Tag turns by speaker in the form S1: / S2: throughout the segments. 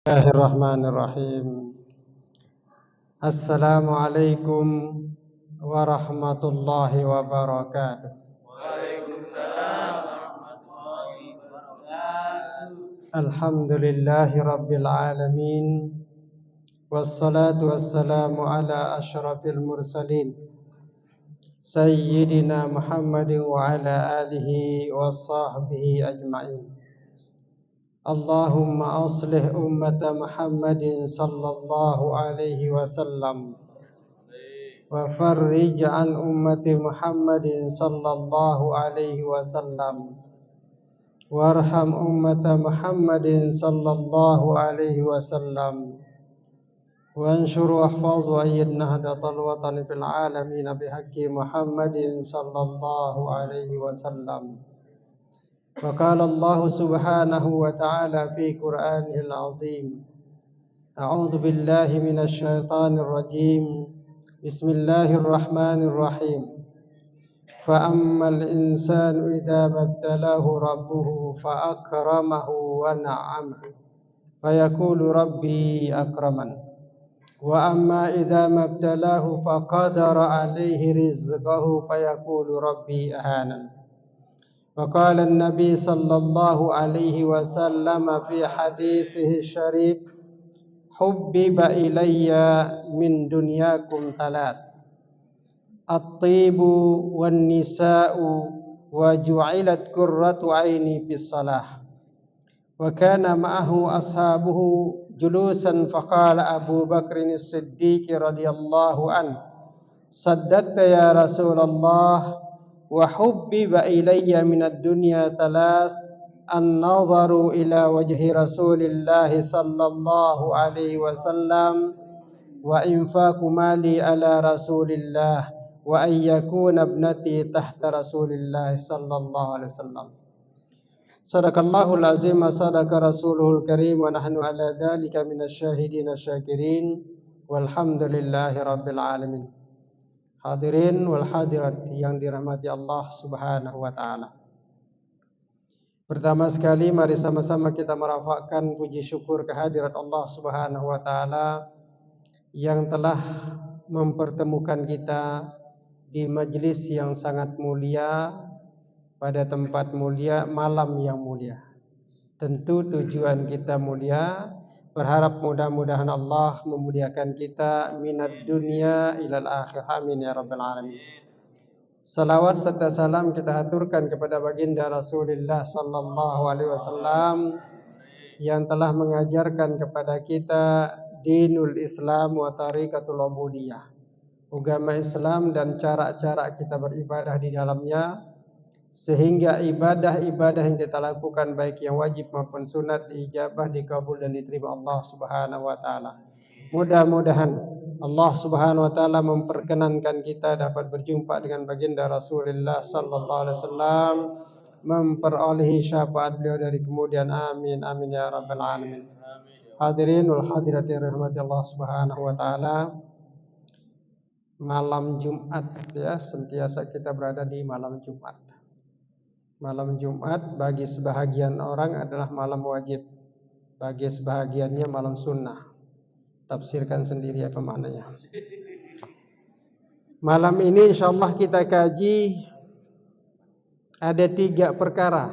S1: Bismillahirrahmanirrahim. Assalamualaikum warahmatullahi wabarakatuh.
S2: Waalaikumsalam warahmatullahi wabarakatuh.
S1: Alhamdulillahi rabbil alamin. Wassalatu wassalamu ala asyrafil mursalin Sayyidina Muhammadin wa ala alihi wa sahbihi ajma'in. Allahumma aslih ummata Muhammadin sallallahu alaihi wasallam wa farrij an ummati Muhammadin sallallahu alaihi wasallam warham ummata Muhammadin sallallahu alaihi wasallam wanshur wahfaz wa ayyid nahdatal watani fil alamin bihaqqi Muhammadin sallallahu alaihi wasallam. Wa qala Allah subhanahu wa ta'ala fi Qur'anil azim. A'udzu billahi minasy syaithanir rajim. Bismillahirrahmanirrahim. Fa ammal insanu idza mabtalahu rabbuhu fa akramahu wa na'amahu fa yaqulu rabbi akraman. Wa amma idza mabtalahu fa qadara alayhi rizqahu fa yaqulu rabbi ahanan. وقال النبي صلى الله عليه وسلم في حديثه الشريف حبب إلي من دنياكم ثلاث الطيب والنساء وجعلت قرة عيني في الصلاة. وكان معه أصحابه جلوسا فقال أبو بكر الصديق رضي الله عنه صدقت يا رسول الله وحبب إلي من الدنيا ثلاث النظر إلى وجه رسول الله صلى الله عليه وسلم وإنفاق مالي على رسول الله وأن يكون ابنتي تحت رسول الله صلى الله عليه وسلم. صدق الله العظيم وصدق رسوله الكريم ونحن على ذلك من الشاهدين الشاكرين والحمد لله رب العالمين. Hadirin wal hadirat yang dirahmati Allah subhanahu wa ta'ala. Pertama sekali mari sama-sama kita merafakkan puji syukur kehadirat Allah subhanahu wa ta'ala yang telah mempertemukan kita di majlis yang sangat mulia pada tempat mulia, malam yang mulia. Tentu tujuan kita mulia, berharap mudah-mudahan Allah memuliakan kita minat dunia ilal akhir. Amin ya rabbal alamin. Salawat serta salam kita haturkan kepada baginda Rasulullah sallallahu alaihi wasallam yang telah mengajarkan kepada kita dinul Islam wa tariqatul ubudiyah, agama Islam dan cara-cara kita beribadah di dalamnya, sehingga ibadah-ibadah yang kita lakukan baik yang wajib maupun sunat diijabah, dikabul dan diterima Allah subhanahu wa ta'ala. Mudah-mudahan Allah subhanahu wa ta'ala memperkenankan kita dapat berjumpa dengan baginda Rasulullah sallallahu alaihi wasallam, memperolehi syafaat beliau dari kemudian. Amin amin ya rabbal alamin. Hadirin wal hadirat yang dirahmati Allah subhanahu wa ta'ala. Malam Jumat ya, sentiasa kita berada di malam Jumat. Malam Jumat bagi sebahagian orang adalah malam wajib, bagi sebahagiannya malam sunnah. Tafsirkan sendiri apa maknanya. Malam ini insyaallah kita kaji ada 3 perkara.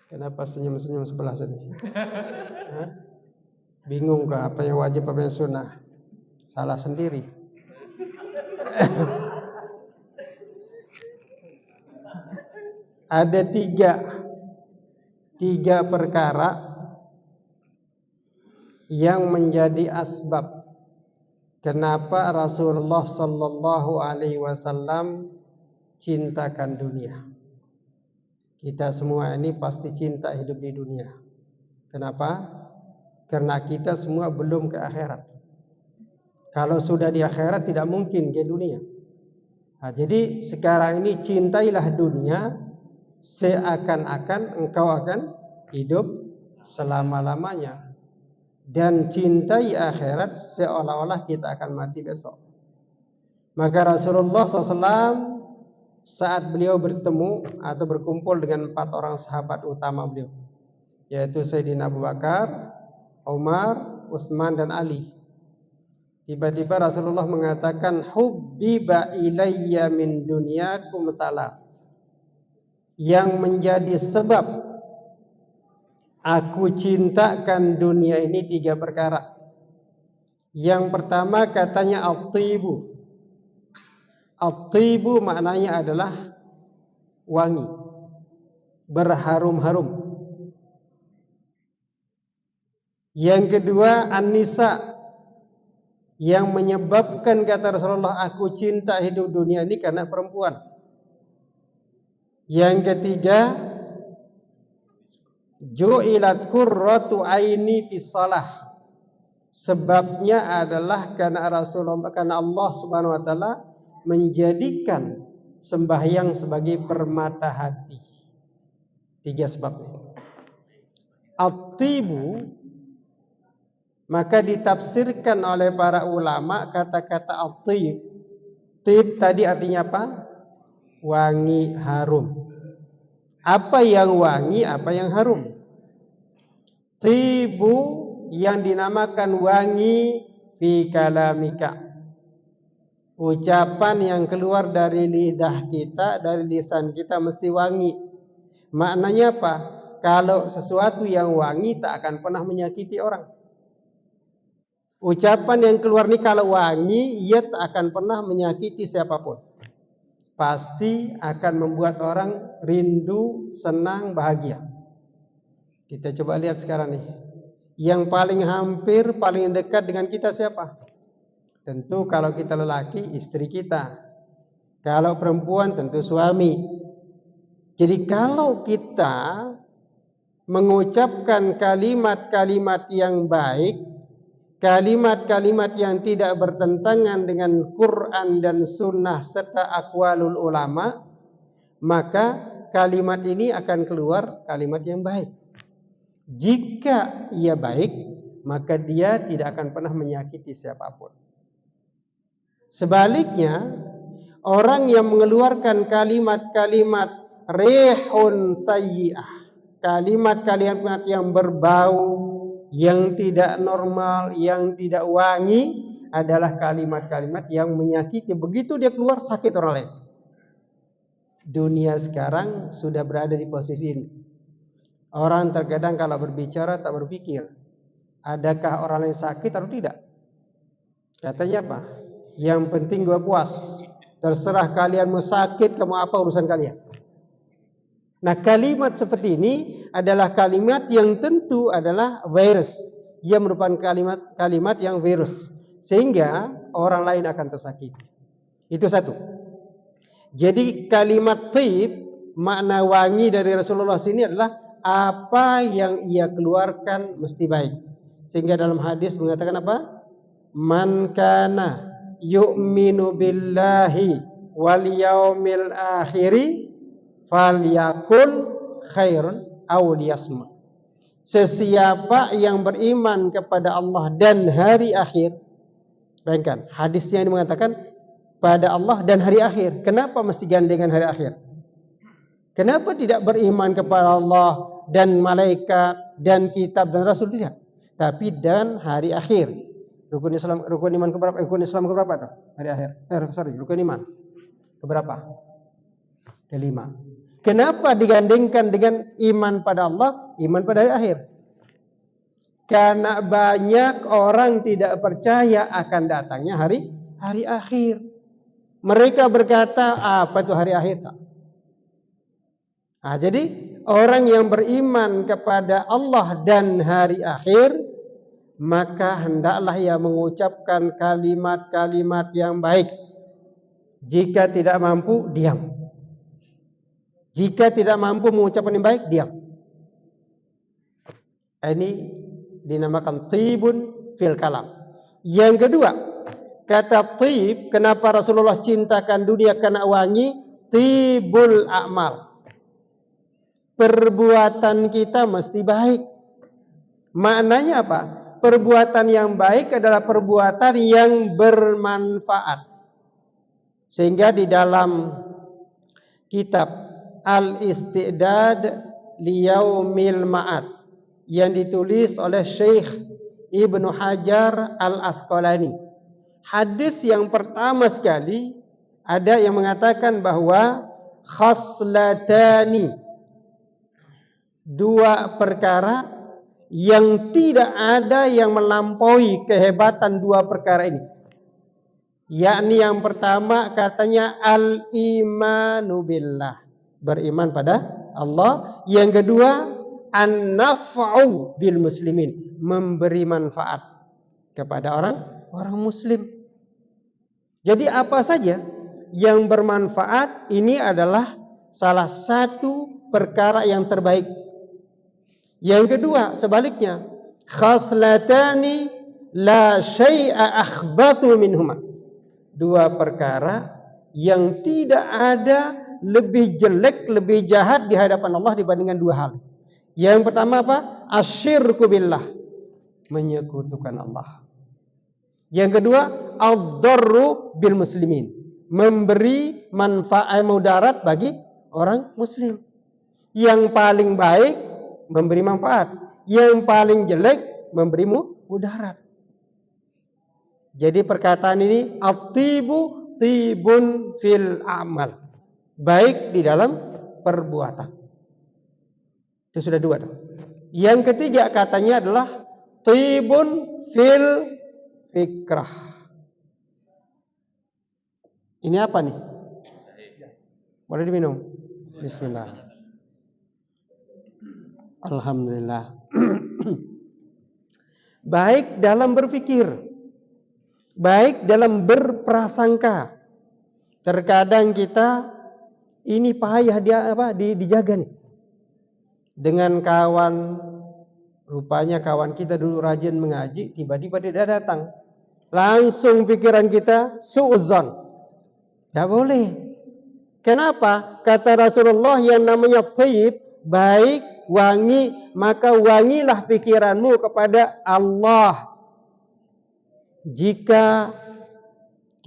S1: Kenapa senyum-senyum sebelah sini? Bingung kah apa yang wajib apa yang sunnah? Salah sendiri. Ada tiga perkara yang menjadi asbab kenapa Rasulullah sallallahu alaihi wasallam cintakan dunia. Kita semua ini pasti cinta hidup di dunia. Kenapa? Karena kita semua belum ke akhirat. Kalau sudah di akhirat tidak mungkin ke dunia. Nah, jadi sekarang ini cintailah dunia seakan-akan engkau akan hidup selama-lamanya, dan cintai akhirat seolah-olah kita akan mati besok. Maka Rasulullah SAW saat beliau bertemu atau berkumpul dengan 4 orang sahabat utama beliau, yaitu Sayyidina Abu Bakar, Umar, Utsman dan Ali. Tiba-tiba Rasulullah mengatakan, hubbiba ilayya min dunyakum talas. Yang menjadi sebab aku cintakan dunia ini 3 perkara. Yang pertama katanya at-tibu. At-tibu maknanya adalah wangi, berharum-harum. Yang kedua an-nisa. Yang menyebabkan kata Rasulullah aku cinta hidup dunia ini karena perempuan. Yang ketiga ju'ilat qurratu aini fis shalah. Sebabnya adalah karena Allah Subhanahu wa taala menjadikan sembahyang sebagai permata hati. 3 sebabnya. At-tibu maka ditafsirkan oleh para ulama kata-kata at-tib. Tib tadi artinya apa? Wangi, harum. Apa yang wangi, apa yang harum? Tibu yang dinamakan wangi fi kalamika. Ucapan yang keluar dari lidah kita, dari lisan kita mesti wangi. Maknanya apa? Kalau sesuatu yang wangi tak akan pernah menyakiti orang. Ucapan yang keluar ini kalau wangi, ia tak akan pernah menyakiti siapapun. Pasti akan membuat orang rindu, senang, bahagia. Kita coba lihat sekarang nih. Yang paling hampir, paling dekat dengan kita siapa? Tentu kalau kita lelaki, istri kita. Kalau perempuan, tentu suami. Jadi kalau kita mengucapkan kalimat-kalimat yang baik, kalimat-kalimat yang tidak bertentangan dengan Quran dan Sunnah serta aqwalul ulama, maka kalimat ini akan keluar kalimat yang baik. Jika ia baik, maka dia tidak akan pernah menyakiti siapapun. Sebaliknya, orang yang mengeluarkan kalimat-kalimat rihun sayyi'ah, kalimat-kalimat yang berbau, yang tidak normal, yang tidak wangi, adalah kalimat-kalimat yang menyakiti. Begitu dia keluar, sakit orang lain. Dunia sekarang sudah berada di posisi ini. Orang terkadang kalau berbicara tak berpikir, adakah orang lain sakit atau tidak. Katanya apa? Yang penting gue puas. Terserah kalian mau sakit, kamu apa urusan kalian. Nah, kalimat seperti ini adalah kalimat yang tentu adalah virus. Ia merupakan kalimat yang virus. Sehingga orang lain akan tersakiti. Itu satu. Jadi kalimat tib, makna wangi dari Rasulullah sini adalah apa yang ia keluarkan mesti baik. Sehingga dalam hadis mengatakan apa? Man kana yu'minu billahi wal yaumil akhiri falyakul khairun aw liyasmut. Sesiapa yang beriman kepada Allah dan hari akhir. Bayangkan, hadisnya ini mengatakan pada Allah dan hari akhir. Kenapa mesti gandengan hari akhir? Kenapa tidak beriman kepada Allah dan malaikat dan kitab dan rasul tidak? Tapi dan hari akhir. Rukun iman keberapa? Rukun Islam keberapa tuh? Hari akhir. Rukun iman keberapa? Kelima. Kenapa digandengkan dengan iman pada Allah, iman pada hari akhir? Karena banyak orang tidak percaya akan datangnya hari akhir. Mereka berkata, apa itu hari akhir? Nah, jadi orang yang beriman kepada Allah dan hari akhir, maka hendaklah ia mengucapkan kalimat-kalimat yang baik. Jika tidak mampu, diam. Jika tidak mampu mengucapkan yang baik, diam. Ini dinamakan tibun fil kalam. Yang kedua, kata tib, kenapa Rasulullah cintakan dunia karena wangi? Tibul a'mal. Perbuatan kita mesti baik. Maknanya apa? Perbuatan yang baik adalah perbuatan yang bermanfaat. Sehingga di dalam kitab Al-Istidad Liyaumil Ma'ad yang ditulis oleh Syekh Ibnu Hajar Al-Asqalani. Hadis yang pertama sekali ada yang mengatakan bahwa khaslatani, dua perkara yang tidak ada yang melampaui kehebatan dua perkara ini. Yakni yang pertama katanya al-imanu billah, beriman pada Allah. Yang kedua an-naf'u bil muslimin, memberi manfaat kepada orang muslim. Jadi apa saja yang bermanfaat ini adalah salah satu perkara yang terbaik. Yang kedua sebaliknya, khaslatani la syai'a akhbathu minhuma, dua perkara yang tidak ada lebih jelek, lebih jahat di hadapan Allah dibandingkan dua hal. Yang pertama apa? Asyirku billah, menyekutukan Allah. Yang kedua, ad-darru bil muslimin, memberi manfaat mudarat bagi orang muslim. Yang paling baik memberi manfaat, yang paling jelek memberi mudarat. Jadi perkataan ini at-tibu tibun fil amal, baik di dalam perbuatan. Itu sudah dua. Yang ketiga katanya adalah tibun fil fikrah. Ini apa nih? Boleh diminum? Bismillah. Alhamdulillah. Baik dalam berpikir, baik dalam berprasangka. Terkadang kita ini payah dijaga nih. Dengan kawan, rupanya kawan kita dulu rajin mengaji, tiba-tiba dia datang. Langsung pikiran kita suudzon. Tidak boleh. Kenapa? Kata Rasulullah yang namanya thayyib, baik, wangi, maka wangilah pikiranmu kepada Allah. Jika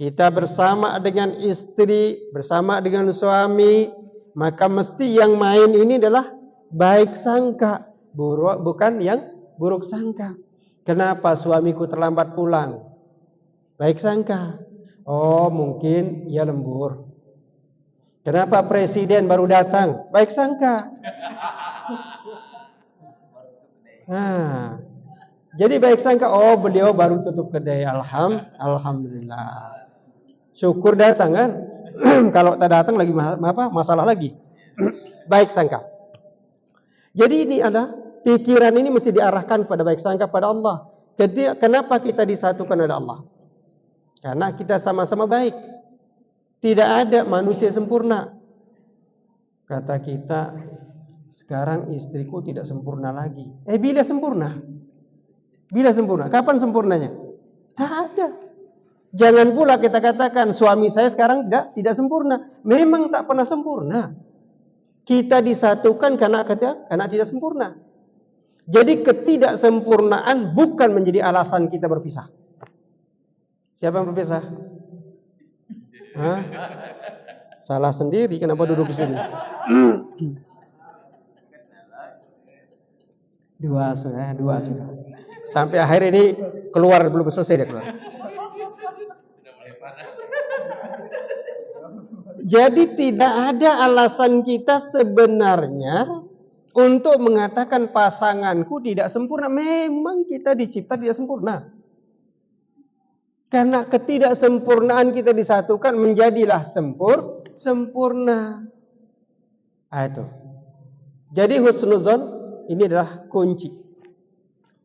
S1: kita bersama dengan istri, bersama dengan suami, maka mesti yang main ini adalah baik sangka, bukan yang buruk sangka. Kenapa suamiku terlambat pulang? Baik sangka. Oh, mungkin ia lembur. Kenapa presiden baru datang? Baik sangka. Nah, jadi baik sangka, oh beliau baru tutup kedai. Alhamdulillah. Syukur datang kan? Kalau tak datang lagi masalah lagi. Baik sangka. Jadi ini ada pikiran ini mesti diarahkan pada baik sangka pada Allah. Jadi kenapa kita disatukan oleh Allah? Karena kita sama-sama baik. Tidak ada manusia sempurna. Kata kita, sekarang istriku tidak sempurna lagi. Bila sempurna? Bila sempurna? Kapan sempurnanya? Tak ada. Jangan pula kita katakan suami saya sekarang tidak sempurna. Memang tak pernah sempurna. Kita disatukan karena tidak sempurna. Jadi ketidaksempurnaan bukan menjadi alasan kita berpisah. Siapa yang berpisah? Hah? Salah sendiri, kenapa duduk di sini? Dua sudah. Sampai akhir ini keluar, belum selesai dia keluar. Jadi tidak ada alasan kita sebenarnya untuk mengatakan pasanganku tidak sempurna. Memang kita dicipta tidak sempurna. Karena ketidaksempurnaan kita disatukan menjadilah sempurna. Itu. Jadi husnuzon ini adalah kunci.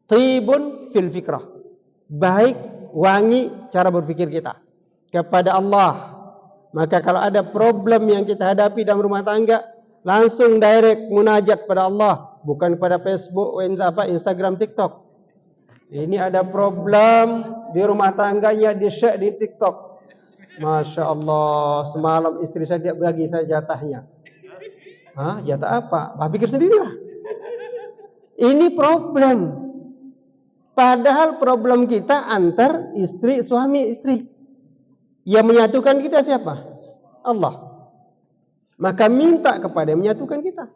S1: Tibun fil fikrah. Baik, wangi cara berpikir kita kepada Allah. Maka kalau ada problem yang kita hadapi dalam rumah tangga, langsung direct munajat pada Allah, bukan pada Facebook, Instagram, TikTok. Ini ada problem di rumah tangganya, di-share di TikTok. Masya Allah, semalam istri saya tidak bagi saya jatahnya. Hah? Jatah apa? Pikir sendirilah. Ini problem. Padahal problem kita antar istri, suami, istri. Yang menyatukan kita siapa? Allah. Maka minta kepada yang menyatukan kita.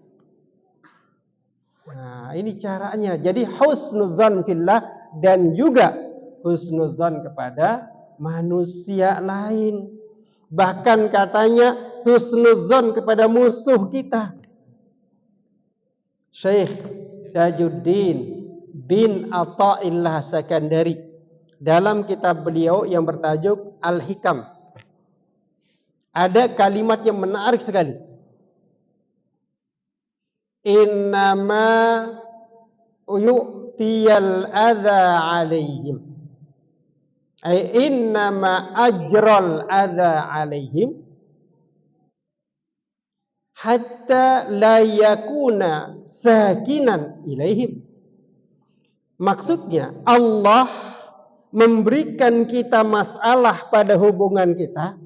S1: Nah, ini caranya. Jadi husnuzan fillah, dan juga husnuzan kepada manusia lain. Bahkan katanya husnuzan kepada musuh kita. Syekh Tajuddin bin Athaillah Sakandari dalam kitab beliau yang bertajuk Al-Hikam, ada kalimat yang menarik sekali. Innama yu'tiyal adha alaihim, ay innama ajral adha alaihim hatta la yakuna sakinan ilaihim. Maksudnya Allah memberikan kita masalah pada hubungan kita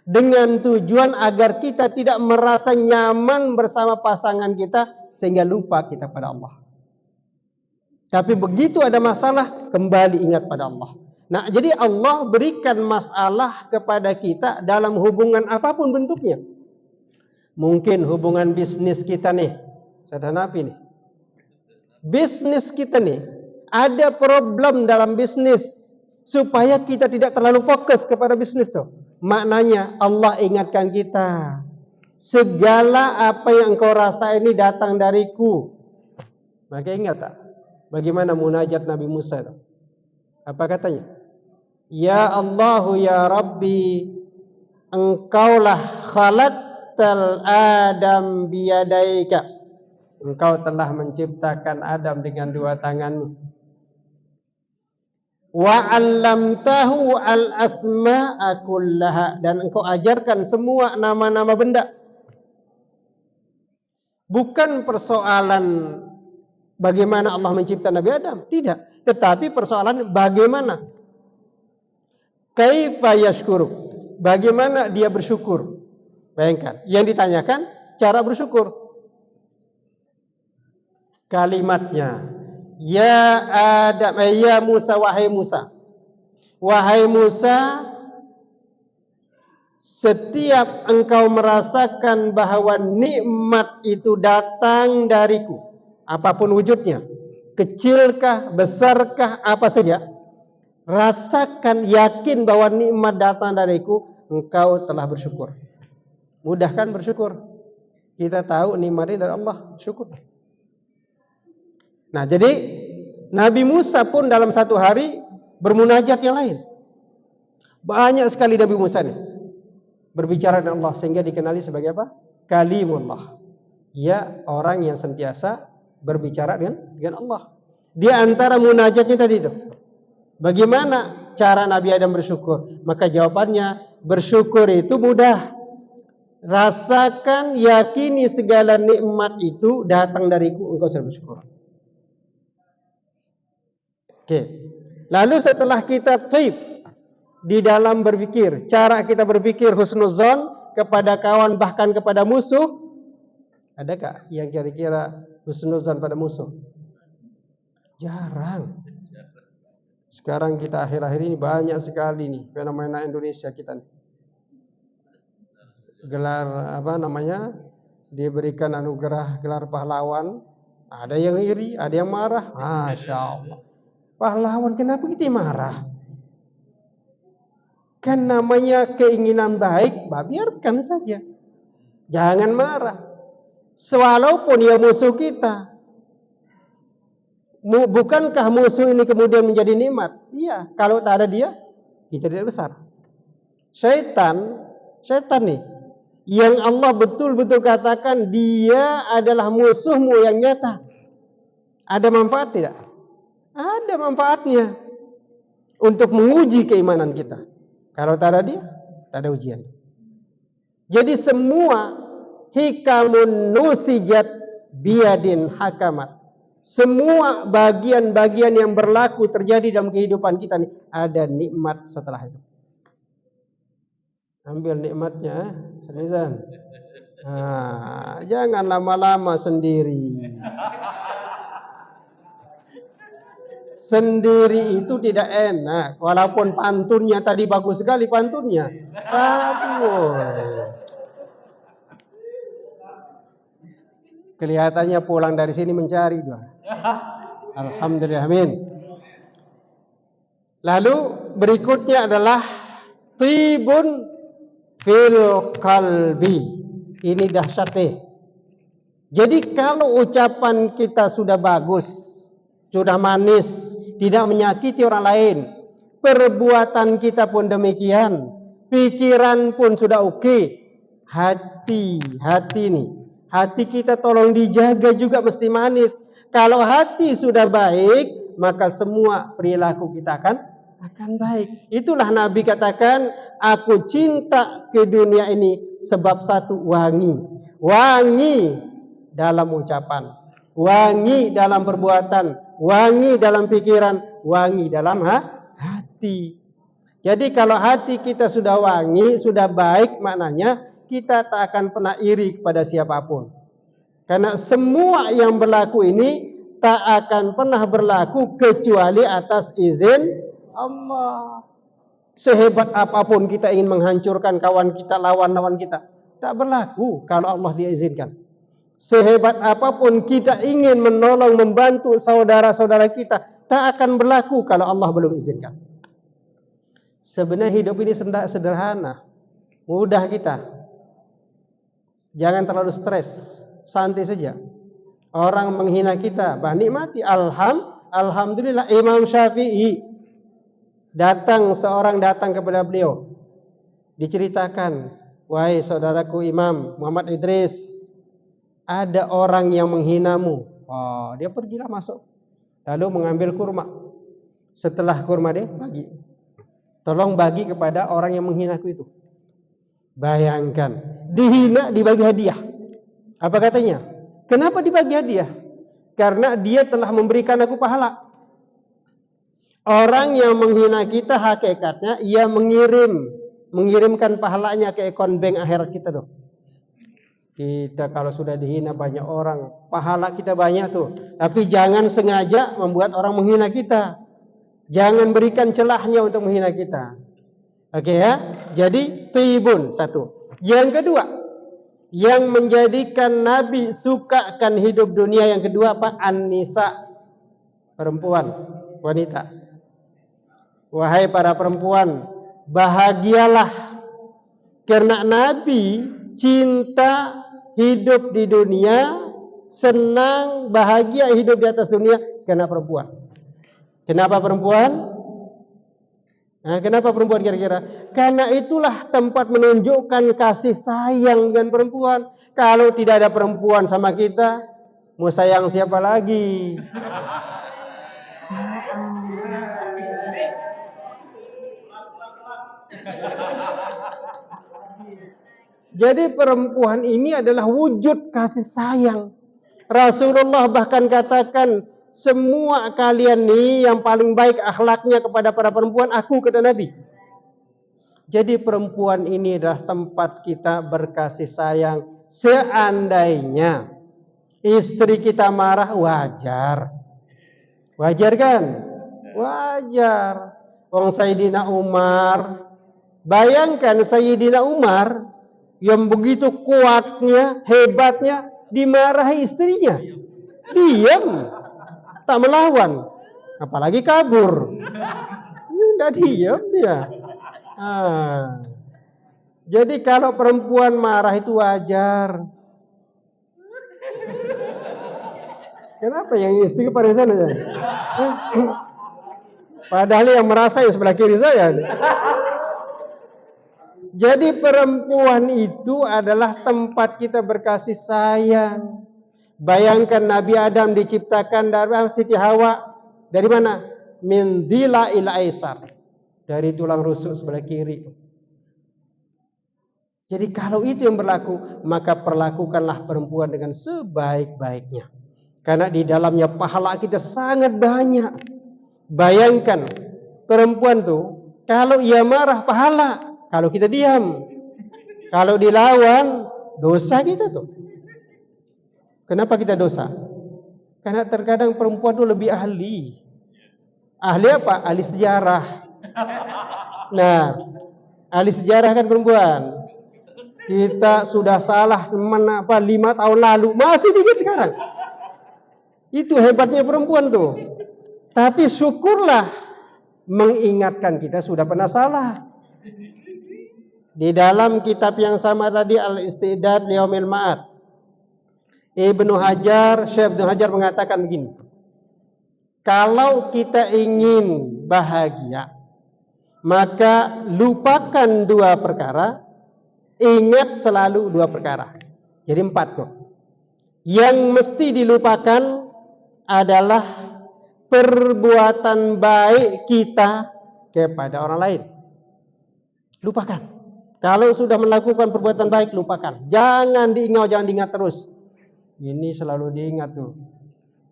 S1: dengan tujuan agar kita tidak merasa nyaman bersama pasangan kita sehingga lupa kita pada Allah. Tapi begitu ada masalah, kembali ingat pada Allah. Nah, jadi Allah berikan masalah kepada kita dalam hubungan apapun bentuknya. Mungkin hubungan bisnis kita nih, saudara Nabi nih. Bisnis kita nih, ada problem dalam bisnis supaya kita tidak terlalu fokus kepada bisnis tuh. Maknanya Allah ingatkan kita, segala apa yang engkau rasa ini datang dariku. Maka ingat tak? Bagaimana munajat Nabi Musa itu? Apa katanya? Ya Allahu ya Rabbi, engkaulah khalaqtal Adam biyadaika. Engkau telah menciptakan Adam dengan dua tanganmu. Wa 'allamtahu al-asma'a kullaha, dan engkau ajarkan semua nama-nama benda. Bukan persoalan bagaimana Allah mencipta Nabi Adam, tidak, tetapi persoalan bagaimana kaifa yashkuru, bagaimana dia bersyukur. Bayangkan, yang ditanyakan cara bersyukur. Kalimatnya, ya Adam, ya Musa, wahai Musa. Wahai Musa, setiap engkau merasakan bahwa nikmat itu datang dariku, apapun wujudnya, kecilkah, besarkah, apa saja, rasakan, yakin bahwa nikmat datang dariku, engkau telah bersyukur. Mudah kan bersyukur? Kita tahu nikmat ini dari Allah, syukur. Nah, jadi Nabi Musa pun dalam satu hari bermunajat yang lain. Banyak sekali Nabi Musa nih berbicara dengan Allah sehingga dikenali sebagai apa? Kalimullah. Ya, orang yang sentiasa berbicara dengan Allah. Di antara munajatnya tadi itu, bagaimana cara Nabi Adam bersyukur? Maka jawabannya, bersyukur itu mudah. Rasakan, yakini segala nikmat itu datang dariku, engkau sudah bersyukur. Oke. Lalu setelah kita taib di dalam berpikir, cara kita berpikir husnuzon kepada kawan bahkan kepada musuh, adakah yang kira-kira husnuzon pada musuh? Jarang. Sekarang kita akhir-akhir ini banyak sekali nih fenomena Indonesia kita nih. Gelar apa namanya? Diberikan anugerah gelar pahlawan, ada yang iri, ada yang marah. Masya Allah. Pahlawan, kenapa kita marah? Kan namanya keinginan baik, biarkan saja. Jangan marah. Walaupun dia musuh kita. Bukankah musuh ini kemudian menjadi nikmat? Iya, kalau tak ada dia, kita tidak besar. Syaitan nih, yang Allah betul-betul katakan dia adalah musuhmu yang nyata. Ada manfaat tidak? Ada manfaatnya untuk menguji keimanan kita. Kalau tak ada dia, tak ada ujian. Jadi semua hikamun nusijat biadin hakamat. Semua bagian-bagian yang berlaku terjadi dalam kehidupan kita nih, ada nikmat setelah itu. Ambil nikmatnya, Rizan. Nah, jangan lama-lama sendiri. Sendiri itu tidak enak. Walaupun pantunnya tadi bagus sekali pantunnya. Kelihatannya pulang dari sini mencari doa. Alhamdulillah, amin. Lalu berikutnya adalah tibun fil qalbi. Ini dahsyat nih. Jadi kalau ucapan kita sudah bagus, sudah manis, tidak menyakiti orang lain, perbuatan kita pun demikian, pikiran pun sudah oke, hati nih, hati kita tolong dijaga juga mesti manis. Kalau hati sudah baik, maka semua perilaku kita akan baik. Itulah Nabi katakan, aku cinta ke dunia ini sebab satu, wangi dalam ucapan, wangi dalam perbuatan, wangi dalam pikiran, wangi dalam hati. Jadi kalau hati kita sudah wangi, sudah baik, maknanya kita tak akan pernah iri kepada siapapun. Karena semua yang berlaku ini tak akan pernah berlaku kecuali atas izin Allah. Sehebat apapun kita ingin menghancurkan kawan kita, lawan kita, tak berlaku kalau Allah diizinkan. Sehebat apapun kita ingin menolong, membantu saudara-saudara kita, tak akan berlaku kalau Allah belum izinkan. Sebenarnya hidup ini sederhana, mudah kita. Jangan terlalu stres, santai saja. Orang menghina kita, nikmati. Alhamdulillah. Imam Syafi'i datang kepada beliau, diceritakan, wahai saudaraku Imam Muhammad Idris, ada orang yang menghinamu. Oh, dia pergilah masuk, lalu mengambil kurma. Setelah kurma dia bagi, tolong bagi kepada orang yang menghinaku itu. Bayangkan, dihina dibagi hadiah. Apa katanya? Kenapa dibagi hadiah? Karena dia telah memberikan aku pahala. Orang yang menghina kita hakikatnya ia mengirimkan pahalanya ke akun bank akhirat kita tuh. Kita kalau sudah dihina banyak orang, pahala kita banyak tuh. Tapi jangan sengaja membuat orang menghina kita. Jangan berikan celahnya untuk menghina kita. Oke ya? Jadi tibun, satu. Yang kedua, yang menjadikan Nabi sukakan hidup dunia, yang kedua apa? An-nisa, perempuan, wanita. Wahai para perempuan, bahagialah karena Nabi cinta hidup di dunia, senang, bahagia hidup di atas dunia karena perempuan. Kenapa perempuan? Nah, kenapa perempuan kira-kira? Karena itulah tempat menunjukkan kasih sayang dengan perempuan. Kalau tidak ada perempuan sama kita, mau sayang siapa lagi? Jadi perempuan ini adalah wujud kasih sayang. Rasulullah bahkan katakan, semua kalian nih yang paling baik akhlaknya kepada para perempuan, aku, kata Nabi. Jadi perempuan ini adalah tempat kita berkasih sayang. Seandainya istri kita marah, wajar. Wajar kan? Wajar. Wong Sayyidina Umar, bayangkan Sayyidina Umar yang begitu kuatnya, hebatnya, dimarahi istrinya, diam, tak melawan, apalagi kabur. Tidak diam dia. Jadi kalau perempuan marah itu wajar. Kenapa yang istri pada sana ya? Padahal yang merasa yang sebelah kiri saya. Jadi perempuan itu adalah tempat kita berkasih sayang. Bayangkan Nabi Adam diciptakan dari Siti Hawa. Dari mana? Min dhila'il aisar. Dari tulang rusuk sebelah kiri. Jadi kalau itu yang berlaku, maka perlakukanlah perempuan dengan sebaik-baiknya. Karena di dalamnya pahala kita sangat banyak. Bayangkan perempuan tuh, kalau ia marah pahala. Kalau kita diam, kalau dilawan, dosa kita tuh. Kenapa kita dosa? Karena terkadang perempuan itu lebih ahli. Ahli apa? Ahli sejarah. Nah, ahli sejarah kan perempuan. Kita sudah salah 5 tahun lalu, masih dikit sekarang. Itu hebatnya perempuan tuh. Tapi syukurlah mengingatkan kita sudah pernah salah. Di dalam kitab yang sama tadi Al-Istidad Liyaumil Ma'ad, Syekh Ibnu Hajar mengatakan begini. Kalau kita ingin bahagia, maka lupakan dua perkara, ingat selalu dua perkara. Jadi 4 kok. Yang mesti dilupakan adalah perbuatan baik kita kepada orang lain. Lupakan. Kalau sudah melakukan perbuatan baik, lupakan. Jangan diingat terus. Ini selalu diingat tuh.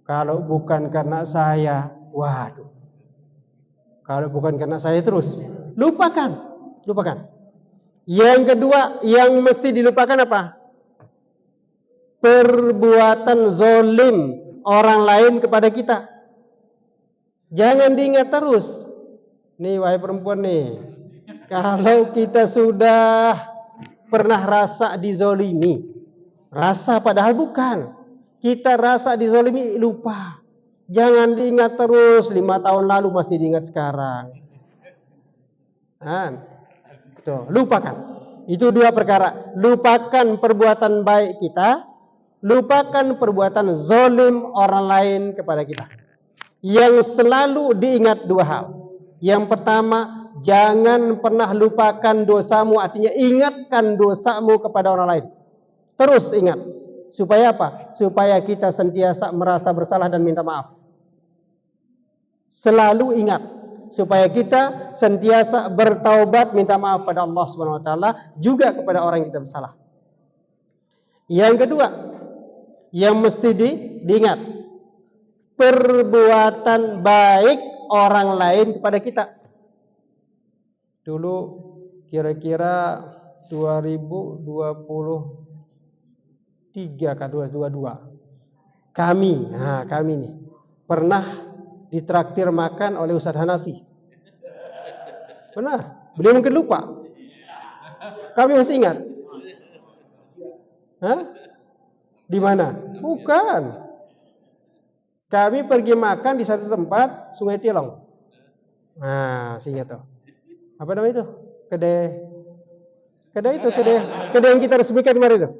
S1: Kalau bukan karena saya, waduh. Kalau bukan karena saya terus, lupakan. Yang kedua, yang mesti dilupakan apa? Perbuatan zolim orang lain kepada kita. Jangan diingat terus. Nih wahai perempuan nih, kalau kita sudah pernah rasa dizolimi, rasa padahal bukan, kita rasa dizolimi, lupa. Jangan diingat terus, 5 tahun lalu masih diingat sekarang. Lupakan. Itu 2 perkara. Lupakan perbuatan baik kita, lupakan perbuatan zolim orang lain kepada kita. Yang selalu diingat 2 hal. Yang pertama, jangan pernah lupakan dosamu, artinya ingatkan dosamu kepada orang lain. Terus ingat. Supaya apa? Supaya kita sentiasa merasa bersalah dan minta maaf. Selalu ingat. Supaya kita sentiasa bertaubat, minta maaf pada Allah Subhanahu wa taala, juga kepada orang yang kita bersalah. Yang kedua, yang mesti diingat, perbuatan baik orang lain kepada kita. Dulu kira-kira 2023 atau 2022, kami nih pernah ditraktir makan oleh Ustadz Hanafi. Pernah? Beliau mungkin lupa. Kami masih ingat. Di mana? Bukan. Kami pergi makan di satu tempat, Sungai Tilong. Ingat tuh. Apa namanya itu? Kedai yang kita resmikan kemarin itu.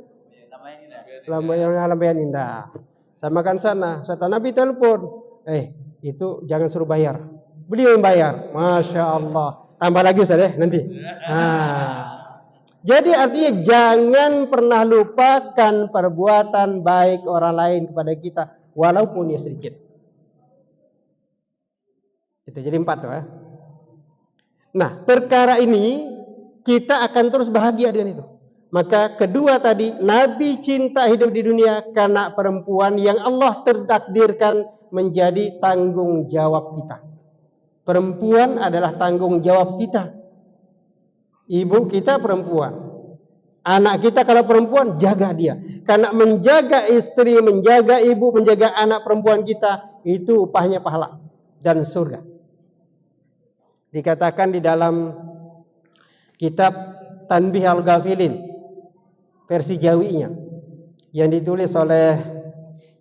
S1: Lambayan Indah. Saya makan sana. Ustadz Hanafi telepon. Itu jangan suruh bayar. Beliau yang bayar. Masya Allah. Tambah lagi Ustaz ya nanti. Jadi artinya jangan pernah lupakan perbuatan baik orang lain kepada kita, walaupun ya sedikit. Itu jadi 4 tuh ya. Nah, perkara ini kita akan terus bahagia dengan itu. Maka kedua tadi, Nabi cinta hidup di dunia karena perempuan yang Allah tertakdirkan menjadi tanggung jawab kita. Perempuan adalah tanggung jawab kita. Ibu kita perempuan. Anak kita kalau perempuan, jaga dia. Karena menjaga istri, menjaga ibu, menjaga anak perempuan kita, itu upahnya pahala dan surga. Dikatakan di dalam kitab Tanbih Al-Ghafilin, versi Jawinya, yang ditulis oleh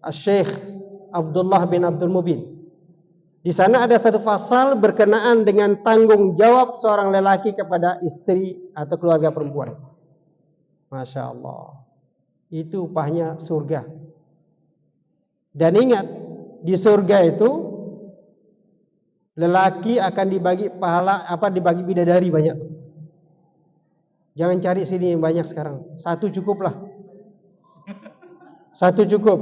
S1: Syekh Abdullah bin Abdul Mubin. Di sana ada satu pasal berkenaan dengan tanggung jawab seorang lelaki kepada istri atau keluarga perempuan. Masya Allah. Itu upahnya surga. Dan ingat, di surga itu lelaki akan dibagi pahala, dibagi bidadari banyak. Jangan cari sini banyak sekarang. 1 cukuplah. 1 cukup.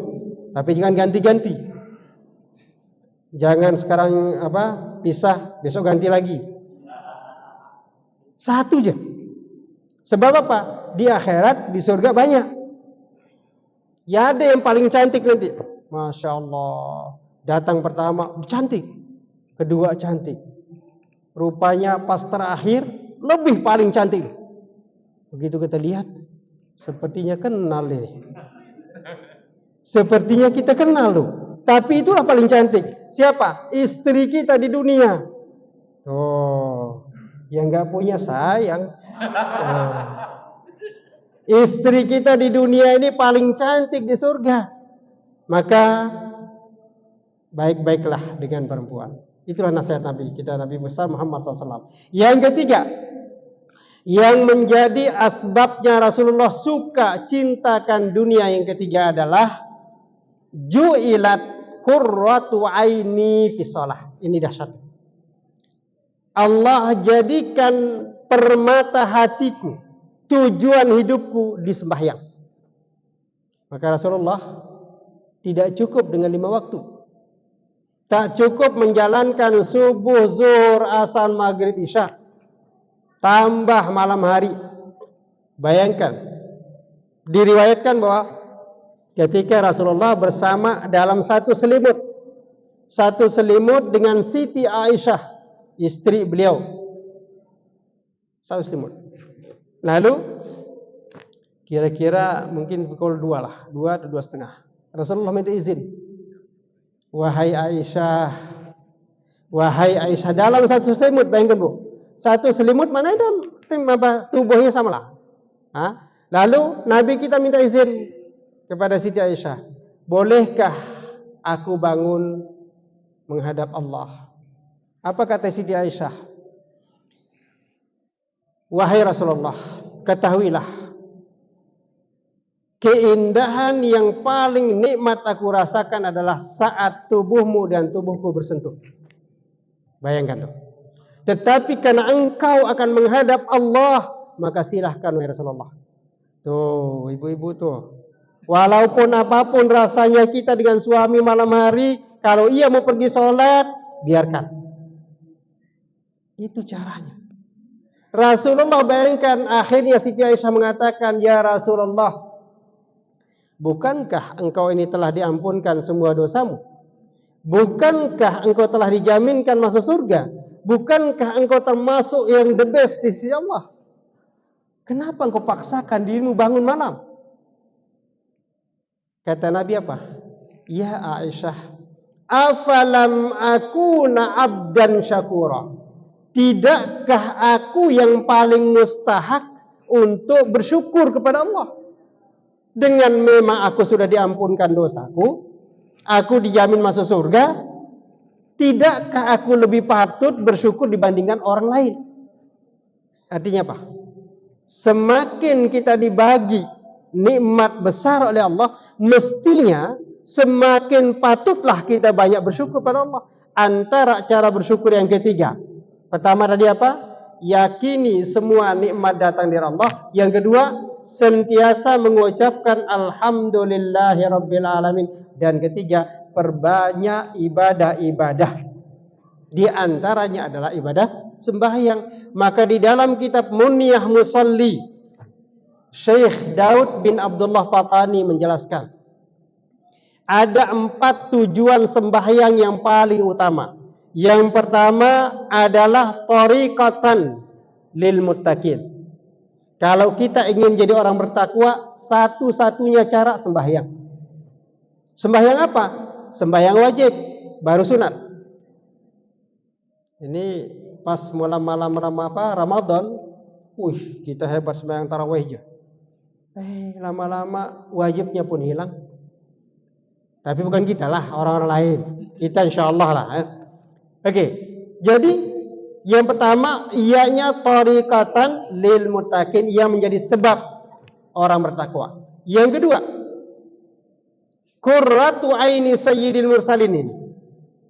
S1: Tapi jangan ganti-ganti. Jangan sekarang pisah, besok ganti lagi. 1 aja. Sebab apa? Di akhirat, di surga banyak. Ya ada yang paling cantik nanti. Masya Allah. Datang pertama, cantik. Kedua cantik. Rupanya pas terakhir, lebih paling cantik. Begitu kita lihat, sepertinya kenal ini. Sepertinya kita kenal loh. Tapi itulah paling cantik. Siapa? Istri kita di dunia. Yang gak punya sayang. Istri kita di dunia ini paling cantik di surga. Maka baik-baiklah dengan perempuan. Itulah nasihat Nabi kita, Nabi besar Muhammad SAW. Yang ketiga, yang menjadi asbabnya Rasulullah suka cintakan dunia yang ketiga adalah ju'ilat qurratu aini fi shalah. Ini dahsyat. Allah jadikan permata hatiku, tujuan hidupku di sembahyang. Maka Rasulullah tidak cukup dengan 5 waktu. Tak cukup menjalankan subuh, zuhur, asar, maghrib, isya. Tambah malam hari. Bayangkan. Diriwayatkan bahwa ketika Rasulullah bersama dalam satu selimut. Satu selimut dengan Siti Aisyah, istri beliau. Satu selimut. Lalu, kira-kira mungkin pukul 2 lah. 2 atau 2:30. Rasulullah minta izin. Wahai Aisyah, dalam satu selimut, bayangkan Bu, satu selimut mana ada tubuhnya sama lah. Lalu Nabi kita minta izin kepada Siti Aisyah, bolehkah aku bangun menghadap Allah? Apa kata Siti Aisyah? Wahai Rasulullah, ketahuilah, keindahan yang paling nikmat aku rasakan adalah saat tubuhmu dan tubuhku bersentuh. Bayangkan tuh. Tetapi karena engkau akan menghadap Allah, maka silahkan wahai Rasulullah. Tuh, ibu-ibu tuh. Walaupun apapun rasanya kita dengan suami malam hari, kalau ia mau pergi sholat, biarkan. Itu caranya. Rasulullah, bayangkan, akhirnya Siti Aisyah mengatakan, ya Rasulullah, bukankah engkau ini telah diampunkan semua dosamu? Bukankah engkau telah dijaminkan masuk surga? Bukankah engkau termasuk yang the best di sisi Allah? Kenapa engkau paksakan dirimu bangun malam? Kata Nabi apa? Ya Aisyah, afalam akuna abdan syakura. Tidakkah aku yang paling mustahak untuk bersyukur kepada Allah? Dengan memang aku sudah diampunkan dosaku, aku dijamin masuk surga, tidakkah aku lebih patut bersyukur dibandingkan orang lain? Artinya apa? Semakin kita dibagi nikmat besar oleh Allah, mestinya semakin patutlah kita banyak bersyukur pada Allah. Antara cara bersyukur yang ketiga, pertama tadi apa? Yakini semua nikmat datang dari Allah. Yang kedua, sentiasa mengucapkan alhamdulillahi rabbil alamin. Dan ketiga, perbanyak ibadah-ibadah. Di antaranya adalah ibadah sembahyang. Maka di dalam kitab Munyah Musalli, Syekh Daud bin Abdullah Fatani menjelaskan, ada 4 tujuan sembahyang yang paling utama. Yang pertama adalah thariqatan lil muttaqin. Kalau kita ingin jadi orang bertakwa, satu-satunya cara sembahyang. Sembahyang apa? Sembahyang wajib, baru sunat. Ini pas malam-malam Ramadan, kita hebat sembahyang tarawih aja. Lama-lama wajibnya pun hilang. Tapi bukan kita lah, orang-orang lain. Kita insyaallah lah. Oke, jadi yang pertama, ianya thariqatan lil muttaqin, ia menjadi sebab orang bertakwa. Yang kedua, qurratu aini sayyidil mursalin ini.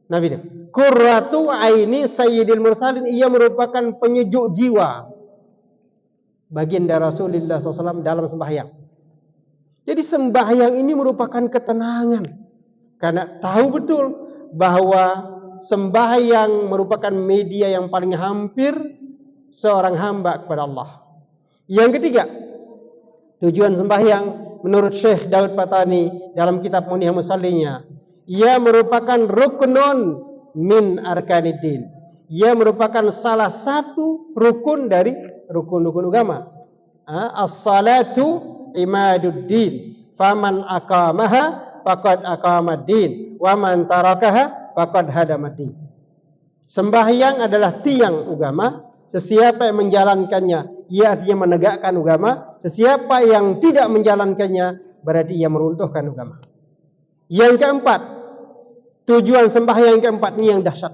S1: Nabi ini, qurratu aini sayyidil mursalin, ia merupakan penyejuk jiwa baginda Rasulullah SAW dalam sembahyang. Jadi sembahyang ini merupakan ketenangan, karena tahu betul bahwa sembahyang merupakan media yang paling hampir seorang hamba kepada Allah. Yang ketiga, tujuan sembahyang menurut Syekh Daud Fatani dalam kitab Munyah Musallinya, ia merupakan ruknun min arkaniddin. Ia merupakan salah satu rukun dari rukun-rukun agama. As-salatu imaduddin, faman aqamaha faqad aqamaddin, wa man tarakaha faqad hadamaddin. Sembahyang adalah tiang agama. Sesiapa yang menjalankannya, ia artinya menegakkan agama. Sesiapa yang tidak menjalankannya, berarti ia meruntuhkan agama. Yang keempat, tujuan sembahyang yang keempat ini yang dahsyat.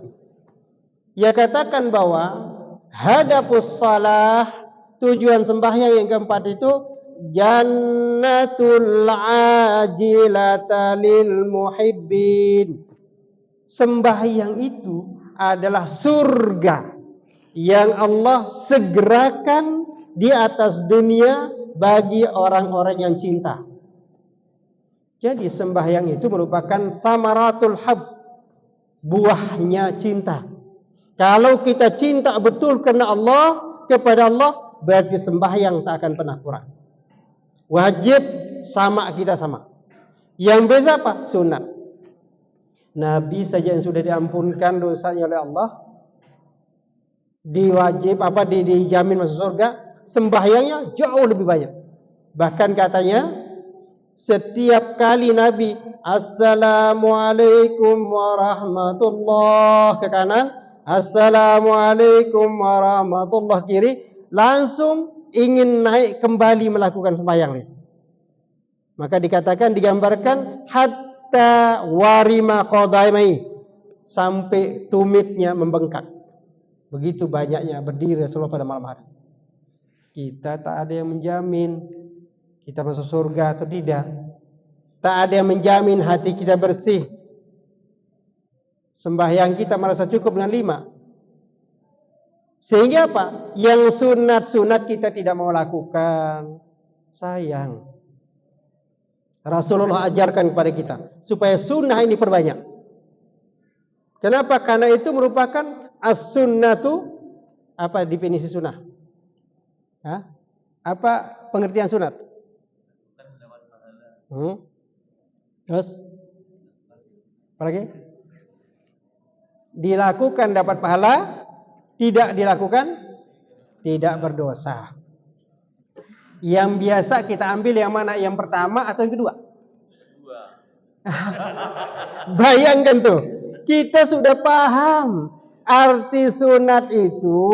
S1: Ia katakan bahwa hadapus salah, tujuan sembahyang yang keempat itu jannatul ajilata lil muhibbin. Sembahyang itu adalah surga yang Allah segerakan di atas dunia bagi orang-orang yang cinta. Jadi sembahyang itu merupakan thamaratul hub, buahnya cinta. Kalau kita cinta betul karena Allah, kepada Allah, berarti sembahyang tak akan pernah kurang. Wajib sama, kita sama. Yang beza apa? Sunat. Nabi saja yang sudah diampunkan dosanya oleh Allah, dijamin masuk surga, sembahyangnya jauh lebih banyak. Bahkan katanya setiap kali Nabi Assalamualaikum warahmatullah ke kanan, Assalamualaikum warahmatullah kiri, langsung ingin naik kembali melakukan sembahyang. Maka dikatakan, digambarkan hatta warima qadaimai, sampai tumitnya membengkak. Begitu banyaknya berdiri Rasulullah pada malam hari. Kita tak ada yang menjamin kita masuk surga atau tidak. Tak ada yang menjamin hati kita bersih. Sembahyang kita merasa cukup dengan 5. Sehingga apa? Yang sunat-sunat kita tidak mau lakukan. Sayang. Rasulullah ajarkan kepada kita supaya sunnah ini perbanyak. Kenapa? Karena itu merupakan as-sunnatu. Apa definisi sunnah? Hah? Apa pengertian sunat? Terus? Apa lagi? Dilakukan dapat pahala, tidak dilakukan tidak berdosa. Yang biasa kita ambil yang mana? Yang pertama atau yang kedua? Bayangkan tuh, kita sudah paham arti sunat itu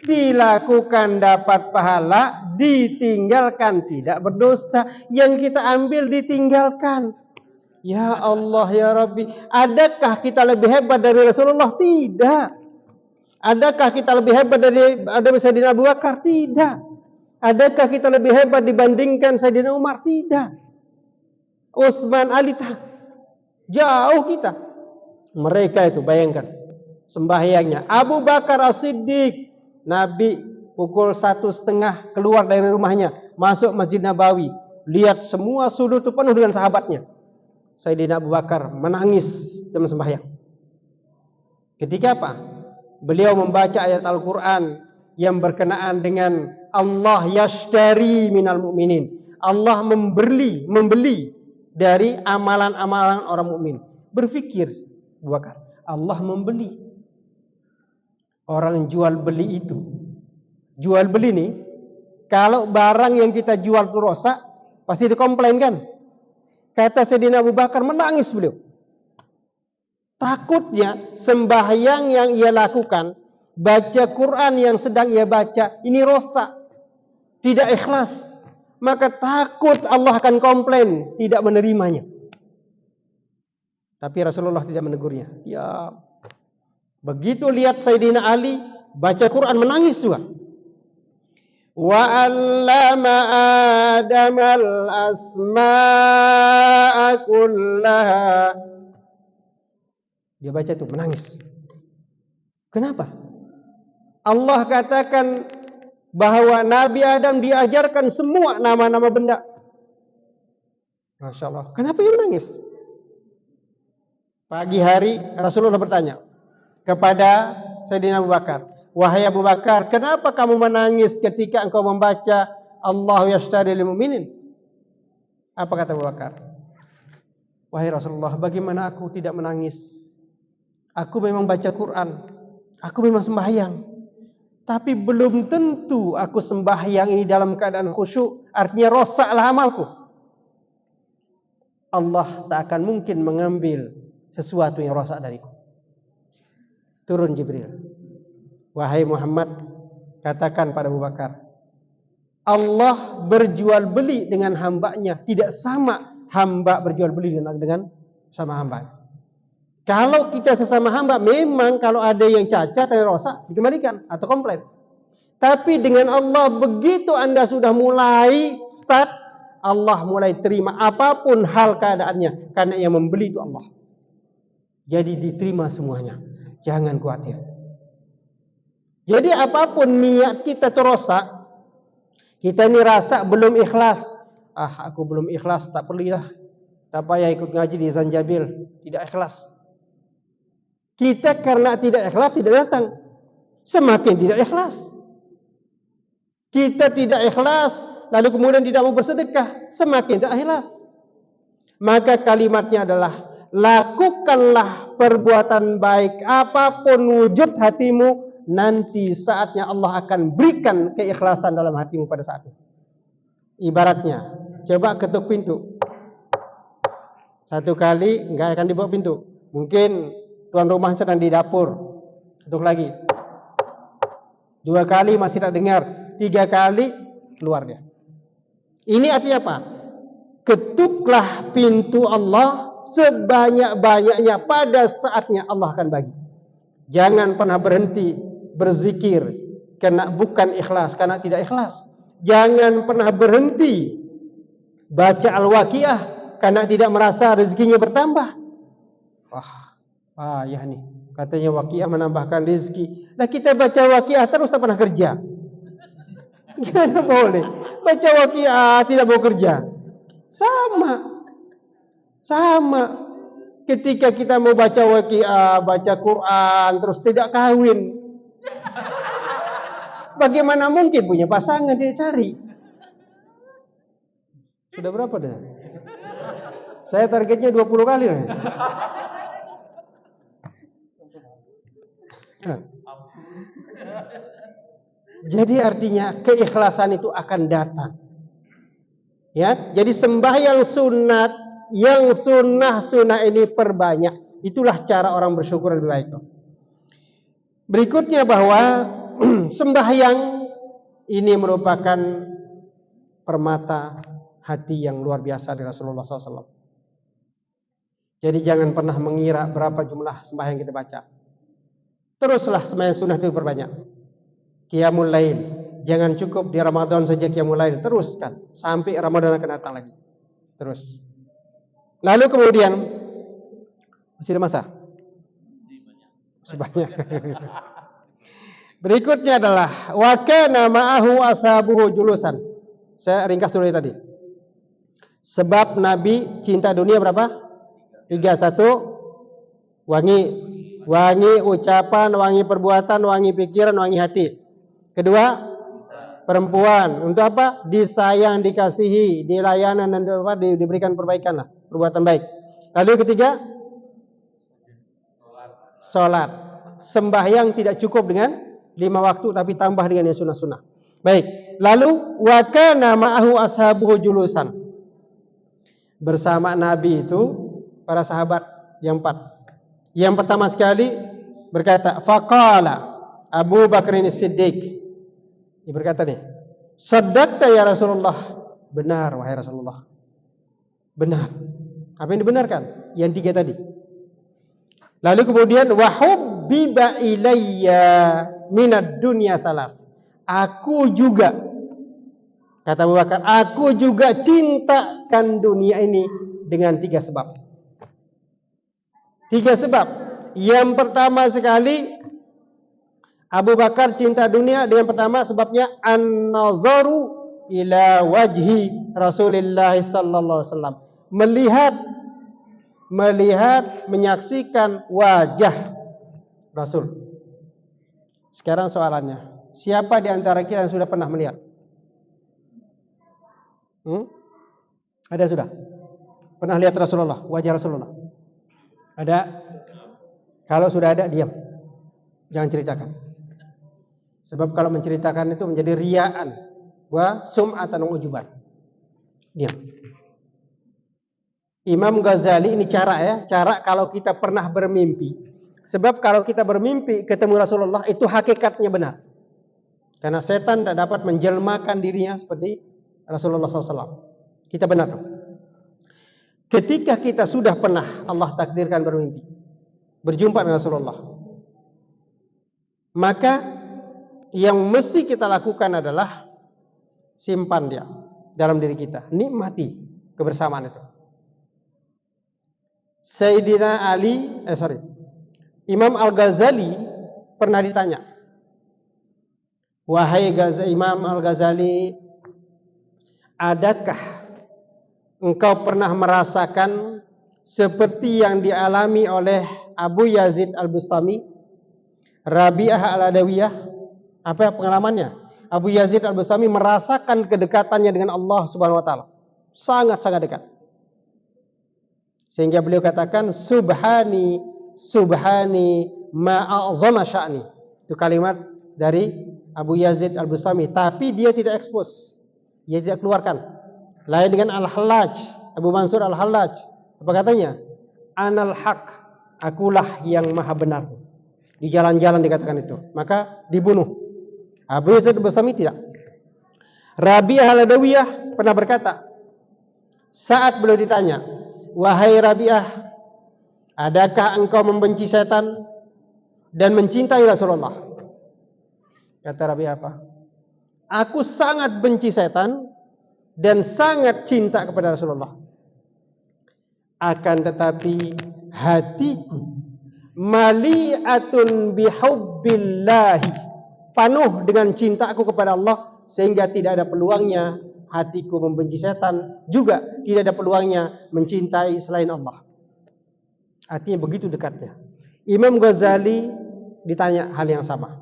S1: dilakukan dapat pahala, ditinggalkan tidak berdosa. Yang kita ambil ditinggalkan. Ya Allah ya Rabbi, adakah kita lebih hebat dari Rasulullah? Tidak. Adakah kita lebih hebat dari Sayyidina Abu Bakar? Tidak. Adakah kita lebih hebat dibandingkan Sayyidina Umar? Tidak. Utsman, Ali, jauh kita. Mereka itu bayangkan sembahyangnya. Abu Bakar As-Siddiq, Nabi pukul 1:30 keluar dari rumahnya, masuk Masjid Nabawi, lihat semua sudut itu penuh dengan sahabatnya. Sayyidina Abu Bakar menangis dalam sembahyang. Ketika apa? Beliau membaca ayat Al-Quran yang berkenaan dengan Allah yashtari minal mu'minin. Allah membeli dari amalan-amalan orang mukmin. Berpikir Abu Bakar, Allah membeli. Orang jual beli itu, jual beli nih, kalau barang yang kita jual itu rusak, pasti dikomplain kan? Kata Sayyidina Abu Bakar, menangis beliau. Takutnya sembahyang yang ia lakukan, baca Quran yang sedang ia baca, ini rosak, tidak ikhlas. Maka takut Allah akan komplain, tidak menerimanya. Tapi Rasulullah tidak menegurnya. Ya, begitu lihat Sayyidina Ali baca Quran, menangis juga. Wa 'allama Adamal asma'a kullaha. Dia baca itu menangis. Kenapa? Allah katakan bahwa Nabi Adam diajarkan semua nama-nama benda. Masya Allah. Kenapa dia menangis? Pagi hari Rasulullah bertanya kepada Sayyidina Abu Bakar, wahai Abu Bakar, kenapa kamu menangis ketika engkau membaca Allahu yashtari lil mu'minin? Apa kata Abu Bakar? Wahai Rasulullah, bagaimana aku tidak menangis? Aku memang baca Quran, aku memang sembahyang, tapi belum tentu aku sembahyang ini dalam keadaan khusyuk. Artinya rosaklah amalku. Allah tak akan mungkin mengambil sesuatu yang rosak dariku. Turun Jibril, wahai Muhammad, katakan pada Abu Bakar, Allah berjual beli dengan hambanya, tidak sama hamba berjual beli dengan sama hamba. Kalau kita sesama hamba, memang kalau ada yang cacat atau rosak, dikembalikan atau komplain. Tapi dengan Allah, begitu Anda sudah mulai start, Allah mulai terima apapun hal keadaannya. Karena yang membeli itu Allah. Jadi diterima semuanya. Jangan khawatir. Jadi apapun niat kita terosak, kita ini rasa belum ikhlas. Aku belum ikhlas, tak perlu lah. Tak payah ikut ngaji di Zanjabil. Tidak ikhlas. Kita karena tidak ikhlas, tidak datang. Semakin tidak ikhlas. Kita tidak ikhlas, lalu kemudian tidak mau bersedekah, semakin tidak ikhlas. Maka kalimatnya adalah, lakukanlah perbuatan baik apapun wujud hatimu, nanti saatnya Allah akan berikan keikhlasan dalam hatimu pada saat itu. Ibaratnya, coba ketuk pintu. Satu kali enggak akan dibawa pintu. Mungkin tuan rumah sedang di dapur. Ketuk lagi. 2 kali masih tak dengar. 3 kali keluar dia. Ini artinya apa? Ketuklah pintu Allah sebanyak-banyaknya, pada saatnya Allah akan bagi. Jangan pernah berhenti berzikir karena bukan ikhlas, karena tidak ikhlas. Jangan pernah berhenti baca Al-Waqiah karena tidak merasa rezekinya bertambah. Wah, ya nih, katanya Waqiah menambahkan rezeki. Nah, kita baca Waqiah terus tak pernah kerja. Gimana boleh? Baca Waqiah tidak mau kerja. Sama. Ketika kita mau baca Waqiah, baca Quran, terus tidak kawin. Bagaimana mungkin punya pasangan tidak cari? Sudah berapa dah? Saya targetnya 20 kali. Jadi artinya keikhlasan itu akan datang. Ya, jadi sembahyang sunat, yang sunnah ini perbanyak. Itulah cara orang bersyukur lebih baik. Berikutnya bahwa sembahyang ini merupakan permata hati yang luar biasa dari Rasulullah SAW. Jadi jangan pernah mengira berapa jumlah sembahyang kita baca. Teruslah sembahyang sunnah itu perbanyak. Qiyamul Lail. Jangan cukup di Ramadan saja Qiyamul Lail. Teruskan sampai Ramadan akan datang lagi. Terus. Lalu kemudian masih ada masa? Masih banyak. Berikutnya adalah wa kana ma'ahu ashabuhu julusan. Saya ringkas dulu tadi. Sebab Nabi cinta dunia berapa? 3. 1, wangi ucapan, wangi perbuatan, wangi pikiran, wangi hati. Kedua, perempuan. Untuk apa? Disayang, dikasihi, dilayanan dan diberikan perbaikan lah, perbuatan baik. Lalu ketiga, sholat. Sembahyang tidak cukup dengan 5 waktu, tapi tambah dengan yang sunnah-sunnah. Baik. Lalu wa kana ma'ahu ashabuhu julusan. Bersama Nabi itu para sahabat yang 4. Yang pertama sekali berkata, faqala Abu Bakar As-Siddiq. Dia berkata nih, "Saddaqta ya Rasulullah." Benar wahai Rasulullah. Benar. Apa yang dibenarkan? Yang 3 tadi. Lalu kemudian wa hubbiba ilayya minad dunya salas. Aku juga, kata Abu Bakar, aku juga cintakan dunia ini dengan 3 sebab. 3 sebab. Yang pertama sekali, Abu Bakar cinta dunia dengan pertama sebabnya an-nazaru ila wajhi Rasulullah sallallahu alaihi wasallam. Melihat, menyaksikan wajah Rasul. Sekarang soalannya, siapa di antara kita yang sudah pernah melihat? Ada sudah? Pernah lihat Rasulullah, wajah Rasulullah? Ada? Kalau sudah ada, diam. Jangan ceritakan. Sebab kalau menceritakan itu menjadi riyaan, wa sum'atan wa ujuban. Diam. Imam Ghazali ini cara kalau kita pernah bermimpi. Sebab kalau kita bermimpi ketemu Rasulullah itu hakikatnya benar. Karena setan tak dapat menjelmakan dirinya seperti Rasulullah SAW. Kita benar. Ketika kita sudah pernah Allah takdirkan bermimpi, berjumpa dengan Rasulullah. Maka yang mesti kita lakukan adalah simpan dia dalam diri kita, nikmati kebersamaan itu. Sayyidina Imam Al-Ghazali pernah ditanya, wahai Imam Al-Ghazali, adakah engkau pernah merasakan seperti yang dialami oleh Abu Yazid Al-Bustami, Rabi'ah Al-Adawiyah? Apa pengalamannya? Abu Yazid Al-Bustami merasakan kedekatannya dengan Allah Subhanahu wa taala. Sangat-sangat dekat. Sehingga beliau katakan, subhani ma'azama sya'ni. Itu kalimat dari Abu Yazid Al-Bustami, tapi dia tidak expose. Dia tidak keluarkan. Lain dengan Al-Hallaj, Abu Mansur Al-Hallaj. Apa katanya? Anal haq, akulah yang maha benar. Di jalan-jalan dikatakan itu. Maka dibunuh. Abu Yazid Al-Bustami tidak. Rabi'ah Al-Adawiyah pernah berkata, saat beliau ditanya, wahai Rabi'ah, adakah engkau membenci setan dan mencintai Rasulullah? Kata Rabi'ah apa? Aku sangat benci setan dan sangat cinta kepada Rasulullah. Akan tetapi hatiku mali'atun bihubbillahi, penuh dengan cintaku kepada Allah, sehingga tidak ada peluangnya hatiku membenci setan, juga tidak ada peluangnya mencintai selain Allah. Artinya begitu dekatnya. Imam Ghazali ditanya hal yang sama.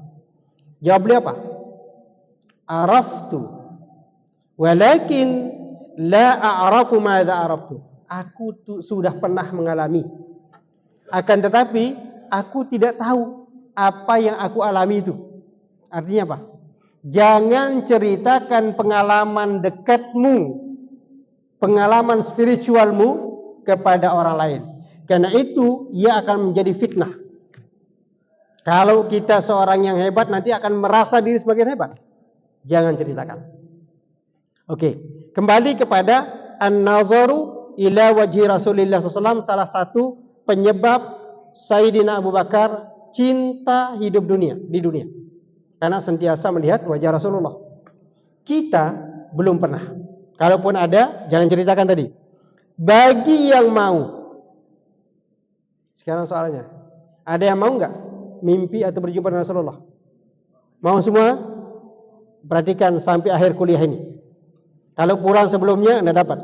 S1: Jawab beliau apa? Araftu walakin la a'rafu madza araftu. Aku sudah pernah mengalami, akan tetapi aku tidak tahu apa yang aku alami itu. Artinya apa? Jangan ceritakan pengalaman dekatmu, pengalaman spiritualmu kepada orang lain, karena itu ia akan menjadi fitnah. Kalau kita seorang yang hebat, nanti akan merasa diri semakin hebat. Jangan ceritakan. Oke, kembali kepada an-nazaru ila wajhi Rasulullah SAW. Salah satu penyebab Sayyidina Abu Bakar cinta hidup di dunia, karena sentiasa melihat wajah Rasulullah. Kita belum pernah. Kalaupun ada, jangan ceritakan tadi. Bagi yang mau. Sekarang soalnya, ada yang mau nggak mimpi atau berjumpa dengan Rasulullah? Mau semua? Perhatikan sampai akhir kuliah ini. Kalau pulang sebelumnya, Anda dapat.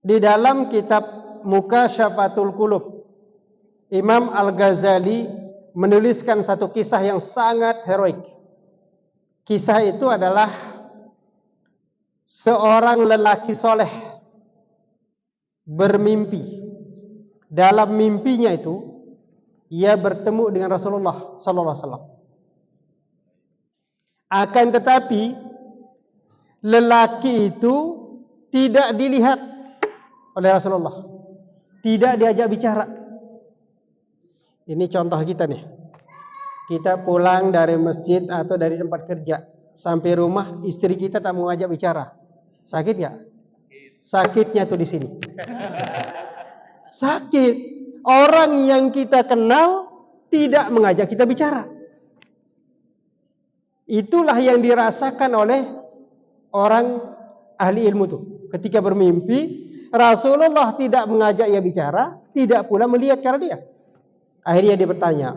S1: Di dalam kitab Mukasyafatul Qulub, Imam Al-Ghazali menuliskan satu kisah yang sangat heroik. Kisah itu adalah seorang lelaki soleh bermimpi. Dalam mimpinya itu, ia bertemu dengan Rasulullah Sallallahu Alaihi Wasallam. Akan tetapi lelaki itu tidak dilihat oleh Rasulullah, tidak diajak bicara. Ini contoh kita nih. Kita pulang dari masjid atau dari tempat kerja, sampai rumah istri kita tak mau ajak bicara. Sakit ya? Sakitnya tuh di sini. Sakit. Orang yang kita kenal tidak mengajak kita bicara. Itulah yang dirasakan oleh orang ahli ilmu tuh. Ketika bermimpi, Rasulullah tidak mengajak ia bicara, tidak pula melihat cara dia. Akhirnya dia bertanya,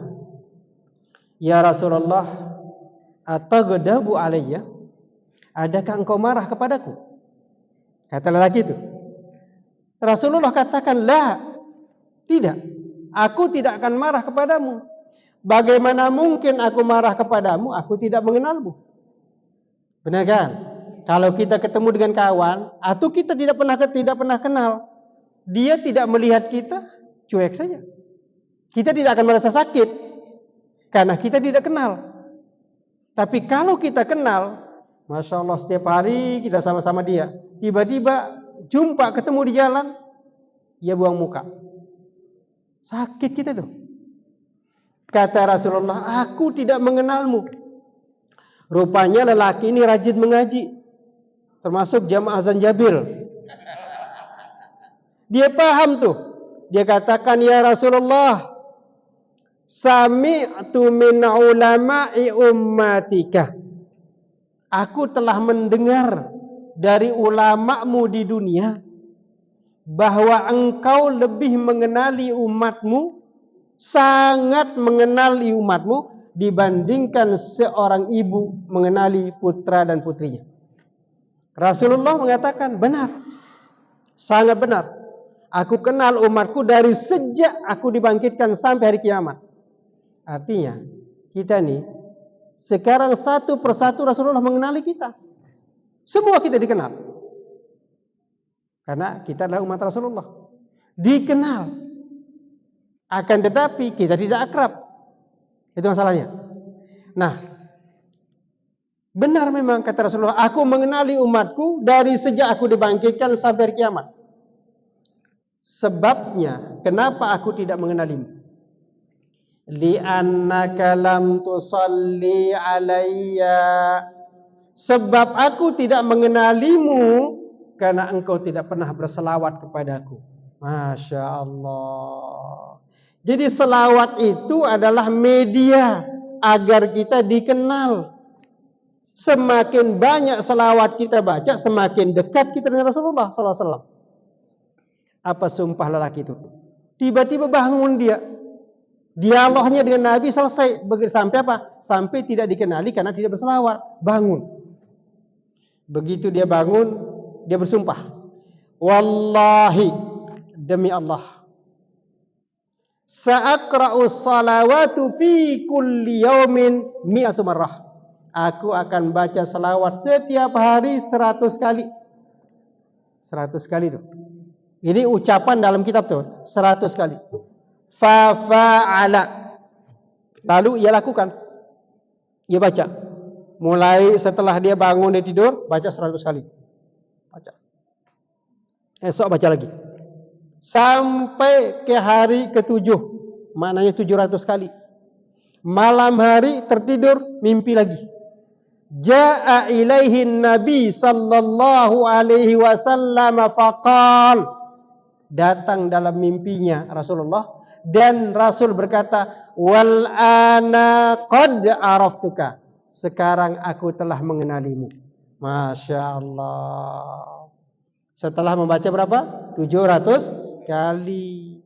S1: ya Rasulullah, ataghdabu alayya? Adakah engkau marah kepadaku? Kata lelaki itu. Rasulullah katakan, la, tidak. Aku tidak akan marah kepadamu. Bagaimana mungkin aku marah kepadamu? Aku tidak mengenalmu. Benar kan? Kalau kita ketemu dengan kawan, atau kita tidak pernah kenal, dia tidak melihat kita, cuek saja. Kita tidak akan merasa sakit karena kita tidak kenal. Tapi kalau kita kenal, Masya Allah, setiap hari kita sama-sama dia, tiba-tiba jumpa ketemu di jalan, dia buang muka, sakit kita tuh. Kata Rasulullah, aku tidak mengenalmu. Rupanya lelaki ini rajin mengaji, termasuk jamaah azan Jabil. Dia paham tuh. Dia katakan, ya Rasulullah, sami'tu min ulama'i ummatika. Aku telah mendengar dari ulamamu di dunia bahwa engkau lebih mengenali umatmu, sangat mengenali umatmu dibandingkan seorang ibu mengenali putra dan putrinya. Rasulullah mengatakan, benar, sangat benar. Aku kenal umatku dari sejak aku dibangkitkan sampai hari kiamat. Artinya, kita nih, sekarang satu persatu Rasulullah mengenali kita. Semua kita dikenal. Karena kita adalah umat Rasulullah. Dikenal. Akan tetapi kita tidak akrab. Itu masalahnya. Nah, benar memang kata Rasulullah, aku mengenali umatku dari sejak aku dibangkitkan sampai hari kiamat. Sebabnya, kenapa aku tidak mengenalimu? Li'annaka lam tusalli alayya. Sebab aku tidak mengenalimu karena engkau tidak pernah berselawat kepadaku. Masya Allah. Jadi selawat itu adalah media agar kita dikenal. Semakin banyak selawat kita baca, semakin dekat kita dengan Rasulullah SAW. Apa sumpah lelaki itu? Tiba-tiba bangun dia. Dialognya dengan Nabi selesai. Sampai apa? Sampai tidak dikenali karena tidak berselawat. Bangun. Begitu dia bangun, dia bersumpah. Wallahi, demi Allah, sa'akra'u salawatu fi kulli yaumin mi'atu marrah. Aku akan baca selawat setiap hari 100 kali. 100 kali itu. Ini ucapan dalam kitab tuh, 100 kali. Fa'ala. Lalu ia lakukan. Ia baca. Mulai setelah dia bangun dari tidur, baca 100 kali. Baca. Esok baca lagi. Sampai ke hari ke-7. Maknanya 700 kali. Malam hari tertidur, mimpi lagi. Ja'a ilaihi Nabi sallallahu alaihi wasallam faqal. Datang dalam mimpinya Rasulullah dan Rasul berkata, wal ana qad araftuka. Sekarang aku telah mengenalimu. Masya Allah. Setelah membaca berapa? 700 kali.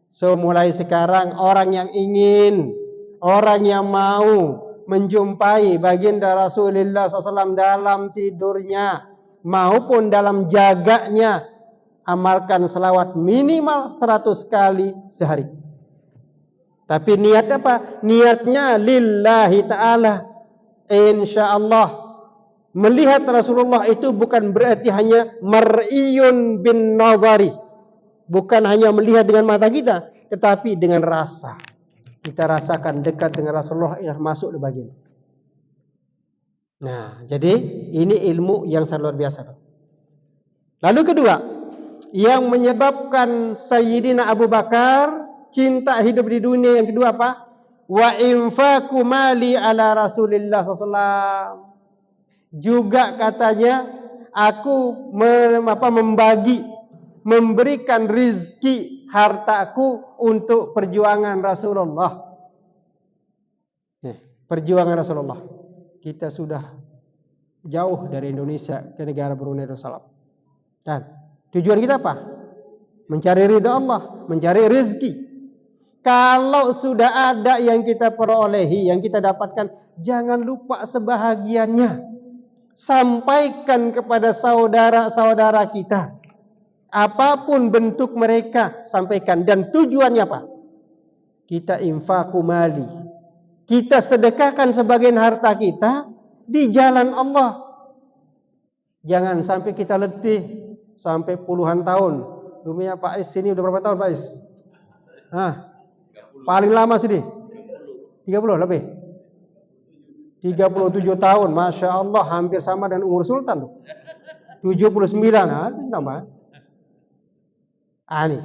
S1: So mulai sekarang orang yang ingin, orang yang mau menjumpai baginda Rasulullah SAW dalam tidurnya maupun dalam jaganya, amalkan selawat minimal 100 kali sehari. Tapi niat apa? Niatnya lillahi ta'ala. InsyaAllah. Melihat Rasulullah itu bukan berarti hanya mar'iyun bin nazari. Bukan hanya melihat dengan mata kita, tetapi dengan rasa. Kita rasakan dekat dengan Rasulullah yang masuk di bagian. Nah, jadi ini ilmu yang sangat luar biasa. Lalu kedua, yang menyebabkan Sayyidina Abu Bakar cinta hidup di dunia, yang kedua apa? Wa infaqu mali ala Rasulillah SAW. Juga katanya aku memberikan rizki hartaku untuk perjuangan Rasulullah. Perjuangan Rasulullah. Kita sudah jauh dari Indonesia ke negara Brunei Darussalam. Dan tujuan kita apa? Mencari ridha Allah, mencari rezeki. Kalau sudah ada yang kita perolehi, yang kita dapatkan, jangan lupa sebahagiannya. Sampaikan kepada saudara-saudara kita. Apapun bentuk mereka, sampaikan. Dan tujuannya apa? Kita infaqu mali. Kita sedekahkan sebagian harta kita di jalan Allah. Jangan sampai kita letih sampai puluhan tahun. Dunia Pak Is sini udah berapa tahun Pak Is? Paling lama sini 30 lebih. 37 tahun, Masya Allah, hampir sama dengan umur Sultan. 79, tambah. Ini.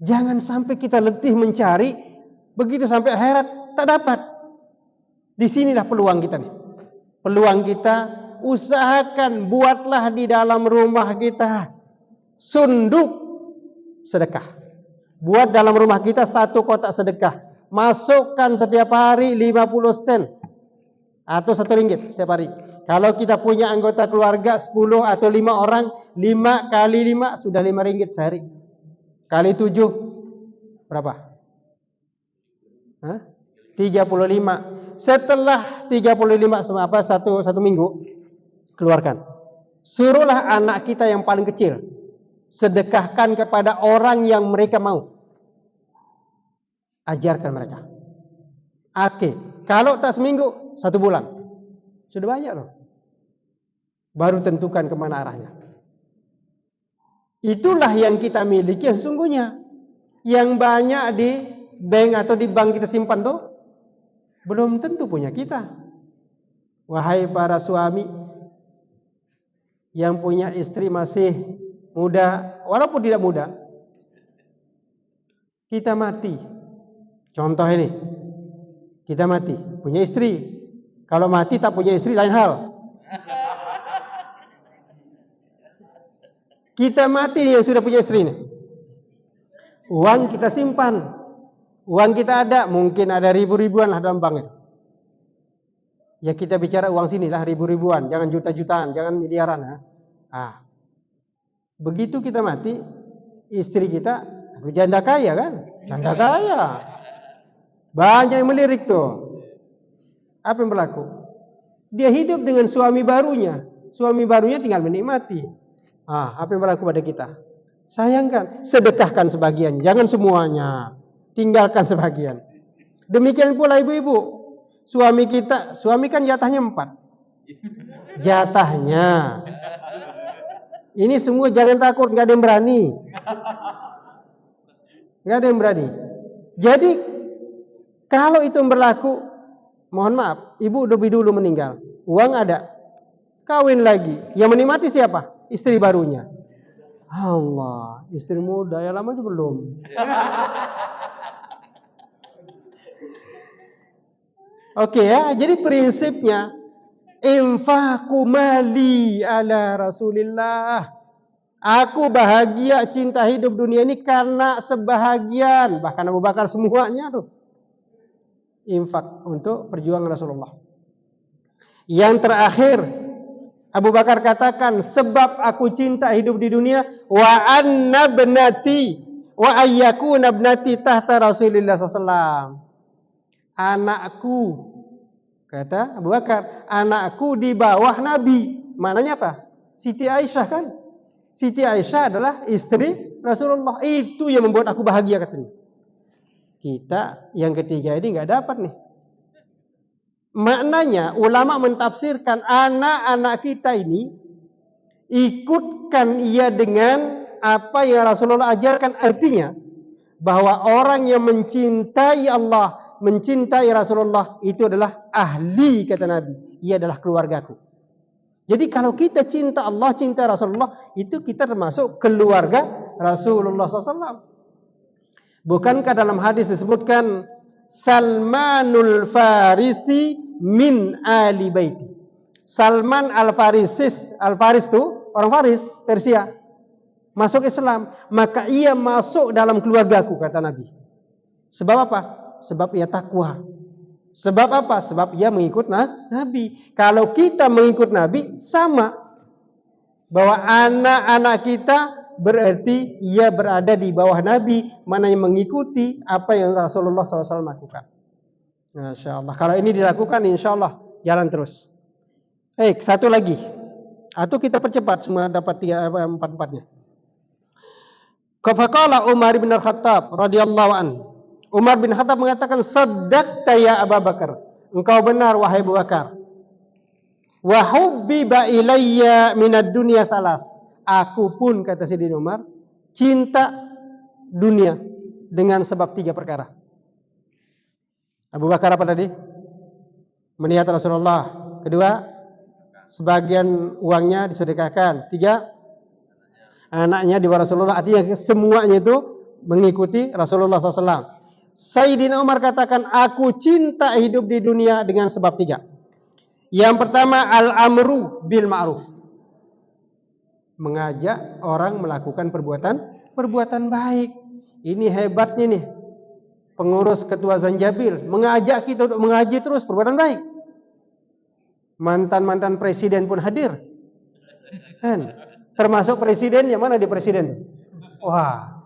S1: Jangan sampai kita letih mencari, begitu sampai akhirat tak dapat. Di sinilah peluang kita nih. Peluang kita, usahakan buatlah di dalam rumah kita sunduk sedekah. Buat dalam rumah kita 1 kotak sedekah. Masukkan setiap hari 50 sen atau 1 ringgit setiap hari. Kalau kita punya anggota keluarga 10 atau 5 orang, 5 kali 5 sudah 5 ringgit sehari. Kali 7 berapa? 35. Setelah 35 satu minggu, keluarkan. Suruhlah anak kita yang paling kecil, sedekahkan kepada orang yang mereka mau. Ajarkan mereka. Oke, kalau tak seminggu, 1 bulan. Sudah banyak loh. Baru tentukan kemana arahnya. Itulah yang kita miliki sesungguhnya. Yang banyak di bank atau di bank kita simpan tuh belum tentu punya kita. Wahai para suami yang punya istri masih muda, walaupun tidak muda, kita mati. Contoh ini, kita mati, punya istri. Kalau mati tak punya istri lain hal. Kita mati yang sudah punya istri ini. Uang kita simpan. Uang kita ada, mungkin ada ribu-ribuan lah dalam bank itu. Ya kita bicara uang sini lah ribu-ribuan, jangan juta-jutaan, jangan miliaran. Begitu kita mati, istri kita janda kaya kan? Janda kaya. Banyak yang melirik tuh. Apa yang berlaku? Dia hidup dengan suami barunya. Suami barunya tinggal menikmati. Apa yang berlaku pada kita? Sayangkan, sedekahkan sebagiannya, jangan semuanya. Tinggalkan sebagian. Demikian pula ibu-ibu. Suami kan jatahnya 4. Jatahnya. Ini semua jangan takut, nggak ada yang berani. Nggak ada yang berani. Jadi kalau itu berlaku, mohon maaf, ibu lebih dulu meninggal. Uang ada, kawin lagi. Yang menikmati siapa? Istri barunya. Allah, istri muda ya lama juga belum. Oke ya, jadi prinsipnya infaqu mali ala Rasulillah. Aku bahagia cinta hidup dunia ini karena sebahagian, bahkan Abu Bakar semuanya tuh infak untuk perjuangan Rasulullah. Yang terakhir Abu Bakar katakan, sebab aku cinta hidup di dunia wa anna ibnati wa ayyakuna ibnati tahta Rasulillah sallallahu. Anakku, kata Abu Bakar, anakku di bawah Nabi. Maknanya apa? Siti Aisyah kan? Siti Aisyah adalah istri Rasulullah. Itu yang membuat aku bahagia katanya. Kita yang ketiga ini nggak dapat nih. Maknanya ulama mentafsirkan anak-anak kita ini ikutkan ia dengan apa yang Rasulullah ajarkan. Artinya bahwa orang yang mencintai Allah, mencintai Rasulullah itu adalah ahli, kata Nabi. Ia adalah keluargaku. Jadi kalau kita cinta Allah, cinta Rasulullah, itu kita termasuk keluarga Rasulullah SAW. Bukankah dalam hadis disebutkan Salmanul Farisi min ali baiti. Salman Al-Faris itu orang Faris, Persia, masuk Islam, maka ia masuk dalam keluargaku, kata Nabi. Sebab apa? Sebab ia takwa. Sebab apa? Sebab ia mengikut Nabi. Kalau kita mengikut Nabi, sama. Bahwa anak-anak kita berarti ia berada di bawah Nabi, mana yang mengikuti apa yang Rasulullah SAW lakukan. Masya Allah. Kalau ini dilakukan, insya Allah jalan terus. Satu lagi. Atau kita percepat semua dapat 4-4-nya. Faqala Umar bin Al-Khattab radhiyallahu anhu. Umar bin Khattab mengatakan, saddaqta ya Abu Bakar. Engkau benar wahai Abu Bakar. Wa hubbiba ilayya minad dunya salas. Aku pun, kata Sayyidina Umar, cinta dunia dengan sebab 3 perkara. Abu Bakar apa tadi? Melihat Rasulullah. Kedua, sebagian uangnya disedekahkan. 3, anaknya di bawah Rasulullah. Artinya semuanya itu mengikuti Rasulullah SAW. Sayyidina Umar katakan, aku cinta hidup di dunia dengan sebab 3. Yang pertama, al-amru bil ma'ruf. Mengajak orang melakukan perbuatan perbuatan baik. Ini hebatnya nih pengurus ketua Zanjabil, mengajak kita untuk mengaji terus perbuatan baik. Mantan-mantan presiden pun hadir. Kan? Termasuk presiden, yang mana di presiden? Wah,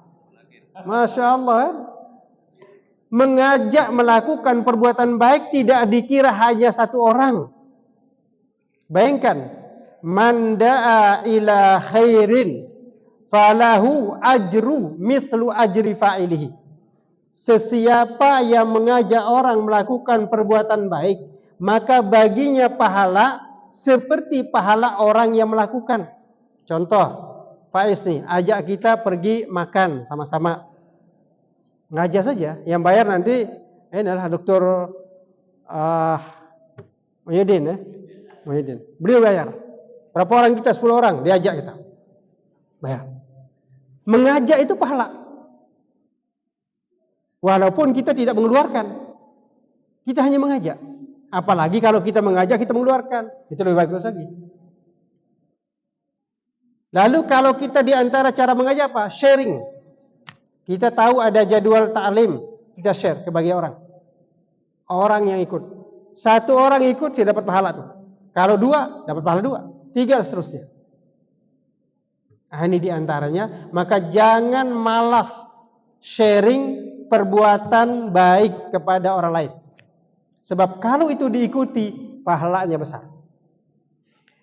S1: Masya Allah. Mengajak melakukan perbuatan baik tidak dikira hanya satu orang. Bayangkan, man da'a ila khairin falahu ajru mithlu ajri fa'ilihi. Sesiapa yang mengajak orang melakukan perbuatan baik, maka baginya pahala seperti pahala orang yang melakukan. Contoh, Faiz nih, ajak kita pergi makan sama-sama. Ngajak saja, yang bayar nanti ini adalah Dr. Muhyiddin ya. Muhyiddin. Beliau bayar. Berapa orang kita? 10 orang diajak kita. Bayar. Mengajak itu pahala. Walaupun kita tidak mengeluarkan. Kita hanya mengajak. Apalagi kalau kita mengajak, kita mengeluarkan. Itu lebih bagus lagi. Lalu kalau kita di antara cara mengajak apa? Sharing. Kita tahu ada jadwal ta'lim, kita share ke bagi orang. Orang yang ikut. 1 orang ikut, dia dapat pahala tuh. Kalau 2, dapat pahala 2. 3 seterusnya. Nah, ini di antaranya. Maka jangan malas sharing perbuatan baik kepada orang lain. Sebab kalau itu diikuti, pahalanya besar.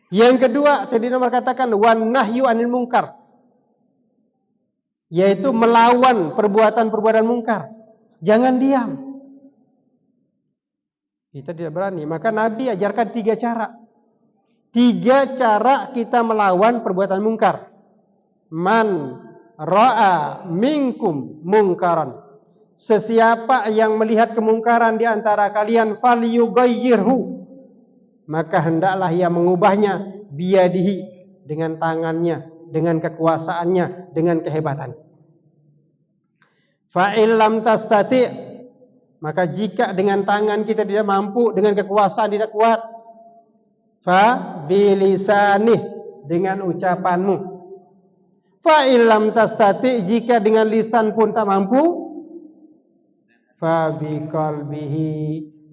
S1: Yang kedua, Sayyidina Umar katakan, wan nahyu anil munkar. Yaitu melawan perbuatan-perbuatan mungkar. Jangan diam. Kita tidak berani. Maka Nabi ajarkan 3 cara. 3 cara kita melawan perbuatan mungkar. Man ra'a minkum mungkaran. Sesiapa yang melihat kemungkaran di antara kalian, falyughayyirhu, maka hendaklah ia mengubahnya biyadihi, dengan tangannya, dengan kekuasaannya, dengan kehebatan. Fa illam tastati', maka jika dengan tangan kita tidak mampu, dengan kekuasaan tidak kuat, fa bilisanih, dengan ucapanmu. Fa illam tastati', jika dengan lisan pun tak mampu, fa biqalbihi,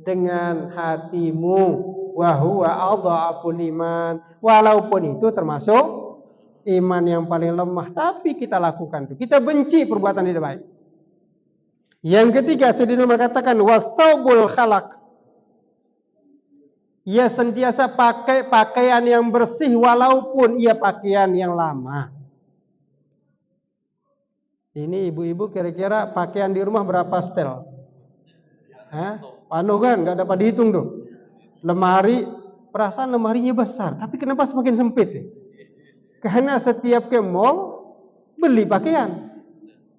S1: dengan hatimu. Wa huwa adhaful iman, walaupun itu termasuk iman yang paling lemah, tapi kita lakukan itu. Kita benci perbuatan tidak baik. Yang ketiga, Sayyidina Umar katakan wasaubul khalaq. Ia sentiasa pakai pakaian yang bersih walaupun ia pakaian yang lama. Ini ibu-ibu kira-kira pakaian di rumah berapa setel? Panuh kan, nggak dapat dihitung tuh. Lemari, perasaan lemarinya besar, tapi kenapa semakin sempit? Karena setiap ke mall beli pakaian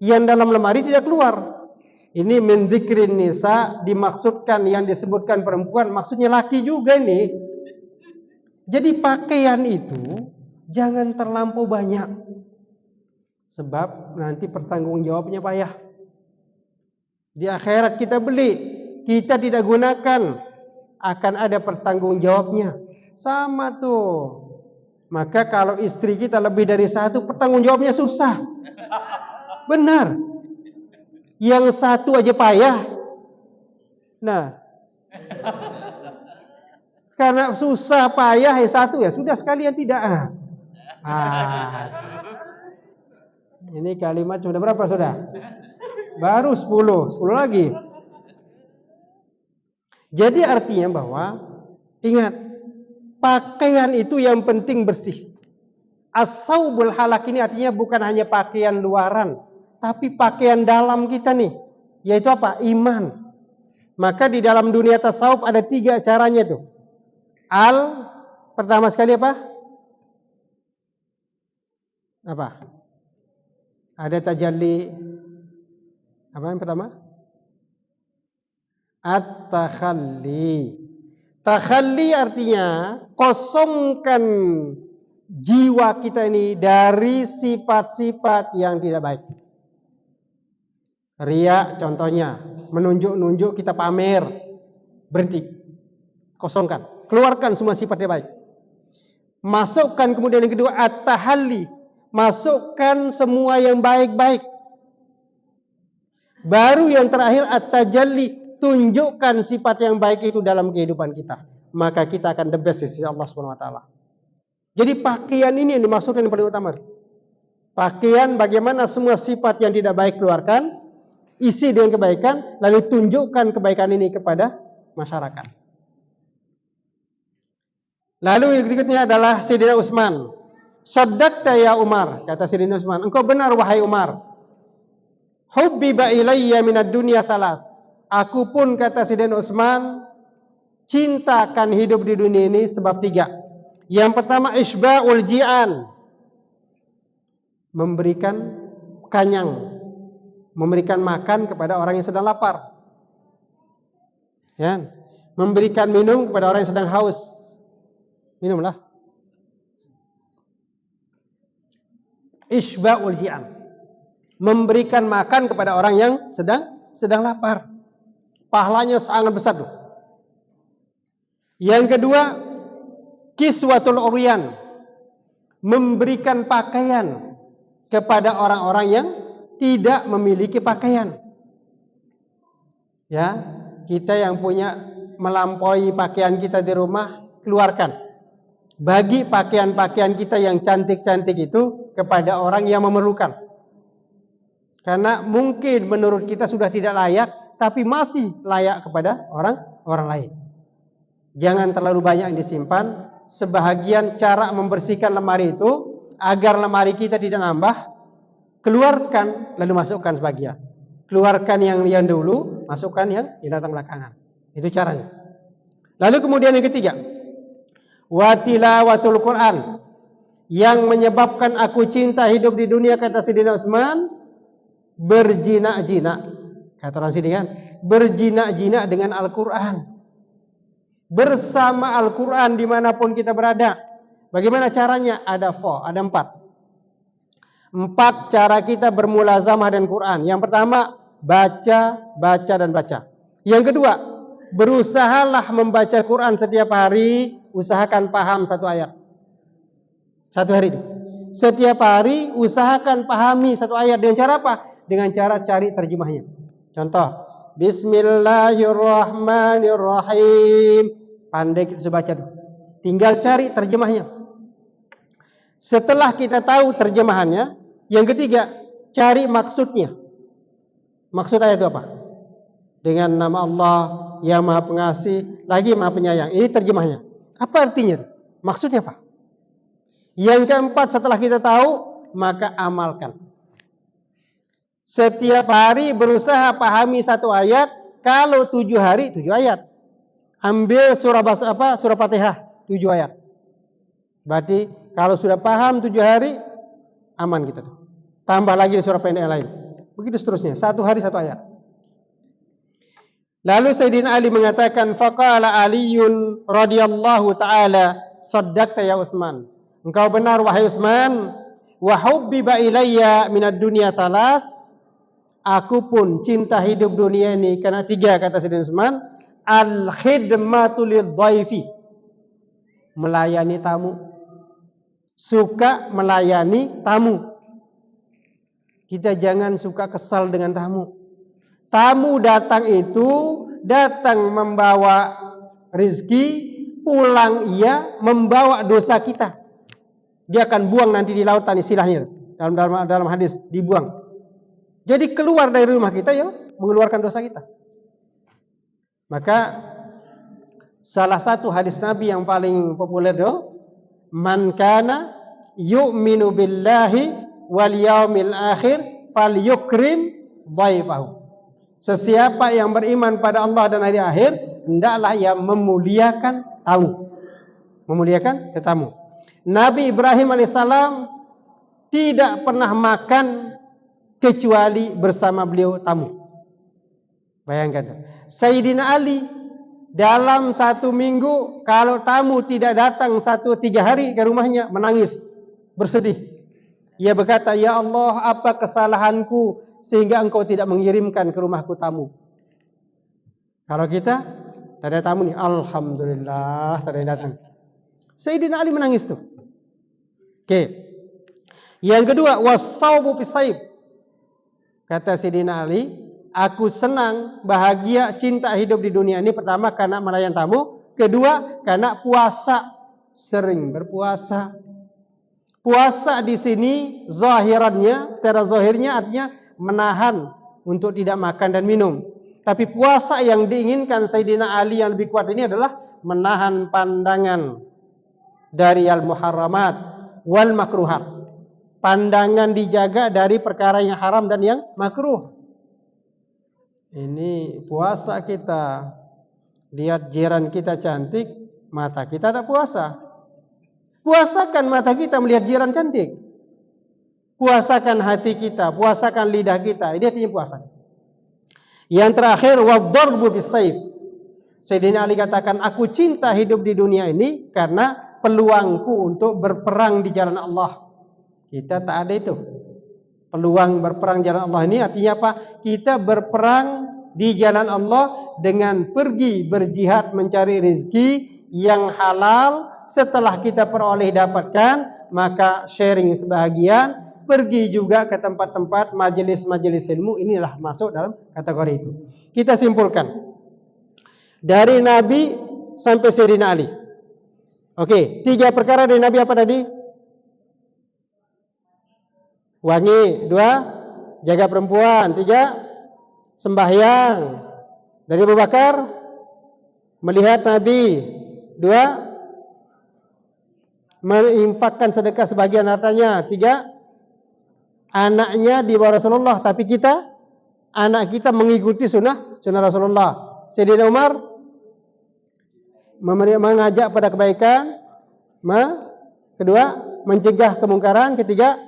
S1: yang dalam lemari tidak keluar. Ini min dzikrin nisa, dimaksudkan yang disebutkan perempuan, maksudnya laki juga nih. Jadi pakaian itu jangan terlampau banyak, sebab nanti pertanggungjawabnya payah. Di akhirat kita beli, kita tidak gunakan, akan ada pertanggungjawabnya. Sama tuh. Maka kalau istri kita lebih dari 1, pertanggungjawabnya susah. Benar. Yang 1 aja payah. Nah, karena susah payah yang 1 ya sudah sekalian tidak. Ini kalimat sudah berapa sudah? Baru 10 lagi. Jadi artinya bahwa ingat, pakaian itu yang penting bersih. As-saubul halak ini artinya bukan hanya pakaian luaran, tapi pakaian dalam kita nih, yaitu apa? Iman. Maka di dalam dunia tasawuf ada 3 caranya tuh. Pertama sekali apa? Ada tajalli. Apa yang pertama? At-takhalli. Takhalli artinya kosongkan jiwa kita ini dari sifat-sifat yang tidak baik. Riya contohnya, menunjuk-nunjuk, kita pamer. Berhenti. Kosongkan. Keluarkan semua sifat yang baik. Masukkan kemudian yang kedua, at-tahalli. masukkan semua yang baik-baik. Baru yang terakhir at-tajalli, tunjukkan sifat yang baik itu dalam kehidupan kita. Maka kita akan the best di sisi Allah Subhanahu wa taala. Jadi pakaian ini yang dimaksudkan yang paling utama. Pakaian bagaimana semua sifat yang tidak baik keluarkan, isi dengan kebaikan, lalu tunjukkan kebaikan ini kepada masyarakat. Lalu yang berikutnya adalah Sayyidina Utsman. Saddaqta ya Umar, kata Sayyidina Utsman, engkau benar wahai Umar. Hubbiba ilayya minad dunya thalas. Aku pun, kata Sayyidina Utsman, cintakan hidup di dunia ini sebab 3. Yang pertama isba'ul ji'an, memberikan kenyang, memberikan makan kepada orang yang sedang lapar. Ya, memberikan minum kepada orang yang sedang haus. Minumlah. Isba'ul ji'an, memberikan makan kepada orang yang sedang lapar. Pahalanya sangat besar tuh. Yang kedua, kiswatul uryan, memberikan pakaian kepada orang-orang yang tidak memiliki pakaian. Ya, kita yang punya melampaui pakaian kita di rumah, keluarkan. Bagi pakaian-pakaian kita yang cantik-cantik itu kepada orang yang memerlukan. Karena mungkin menurut kita sudah tidak layak, tapi masih layak kepada orang lain. Jangan terlalu banyak yang disimpan. Sebahagian cara membersihkan lemari itu agar lemari kita tidak nambah, keluarkan lalu masukkan sebagian. Keluarkan yang dulu, masukkan yang datang belakangan. Itu caranya. Lalu kemudian yang ketiga, wa tilawatul Quran, yang menyebabkan aku cinta hidup di dunia, kata Sayyidina Utsman, berjinak-jinak. Kata orang sini kan, berjinak-jinak dengan Al-Quran. Bersama Al-Quran dimanapun kita berada. Bagaimana caranya? Ada 4. 4 cara kita bermulazamah dengan Quran. Yang pertama, baca, dan baca. Yang kedua, berusahalah membaca Quran setiap hari. Usahakan paham 1 ayat. 1 hari. Setiap hari usahakan pahami 1 ayat. Dengan cara apa? Dengan cara cari terjemahnya. Contoh, Bismillahirrahmanirrahim. Pandai kita baca. Tinggal cari terjemahnya. Setelah kita tahu terjemahannya, yang ketiga, cari maksudnya. Maksud ayat itu apa? Dengan nama Allah yang Maha Pengasih, lagi Maha Penyayang. Ini terjemahnya. Apa artinya? Maksudnya apa? Yang keempat, setelah kita tahu, maka amalkan. Setiap hari berusaha pahami 1 ayat. Kalau 7 hari, 7 ayat. Ambil surah Fatihah 7 ayat. Berarti kalau sudah paham 7 hari, aman kita tuh. Tambah lagi surah pendek yang lain. Begitu seterusnya, 1 hari 1 ayat. Lalu Sayyidina Ali mengatakan, faqala Aliyun radhiyallahu taala, saddaqta ya Utsman. Engkau benar wahai Utsman, wa hubbiba ilayya minad dunya thalas. Aku pun cinta hidup dunia ini karena 3, kata Sayyidina Utsman. Al-khidmatu lidh-dhaifi, melayani tamu. Suka melayani tamu. Kita jangan suka kesal dengan tamu. Tamu datang itu datang membawa rezeki, pulang ia membawa dosa kita. Dia akan buang nanti di lautan, istilahnya dalam hadis, dibuang. Jadi keluar dari rumah kita yang mengeluarkan dosa kita. Maka salah satu hadis Nabi yang paling populer itu, man kana yu'minu billahi wal yaumil akhir falyukrim dhaifahu. Sesiapa yang beriman pada Allah dan hari akhir, hendaklah ia memuliakan tamu. Memuliakan tetamu. Nabi Ibrahim alaihissalam tidak pernah makan kecuali bersama beliau tamu. Bayangkan. Sayyidina Ali dalam 1 minggu, kalau tamu tidak datang 3 hari ke rumahnya, menangis, bersedih. Ia berkata, ya Allah, apa kesalahanku sehingga engkau tidak mengirimkan ke rumahku tamu. Kalau kita tak ada tamu nih, alhamdulillah tak ada yang datang. Sayyidina Ali menangis tuh. Oke. Yang kedua, wasaubu fisaib. Kata Sayyidina Ali, aku senang, bahagia, cinta hidup di dunia ini pertama karena melayani tamu, kedua karena puasa, sering berpuasa. Puasa di sini zahirannya, secara zahirnya artinya menahan untuk tidak makan dan minum. Tapi puasa yang diinginkan Sayyidina Ali yang lebih kuat ini adalah menahan pandangan dari al-muharramat wal makruhat. Pandangan dijaga dari perkara yang haram dan yang makruh. Ini puasa kita. Lihat jiran kita cantik, mata kita tak puasa. Puasakan mata kita melihat jiran cantik. Puasakan hati kita, puasakan lidah kita. Ini artinya puasa. Yang terakhir, waddarbu bisayf. Sayyidina Ali katakan, aku cinta hidup di dunia ini karena peluangku untuk berperang di jalan Allah. Kita tak ada itu. Peluang berperang jalan Allah ini artinya apa? Kita berperang di jalan Allah dengan pergi berjihad mencari rezeki yang halal. Setelah kita peroleh dapatkan, maka sharing sebahagian. Pergi juga ke tempat-tempat majelis-majelis ilmu. Inilah masuk dalam kategori itu. Kita simpulkan. Dari Nabi sampai Sayyidina Ali. Oke, 3 perkara dari Nabi apa tadi? Wangi, 2, jaga perempuan, 3, sembahyang. Dari Abu Bakar, melihat Nabi, 2, menginfakkan sedekah sebagian hartanya, 3, anaknya di bawah Rasulullah, tapi anak kita mengikuti sunnah Rasulullah. Sayyidina Umar mengajak pada kebaikan, kedua, mencegah kemungkaran, ketiga,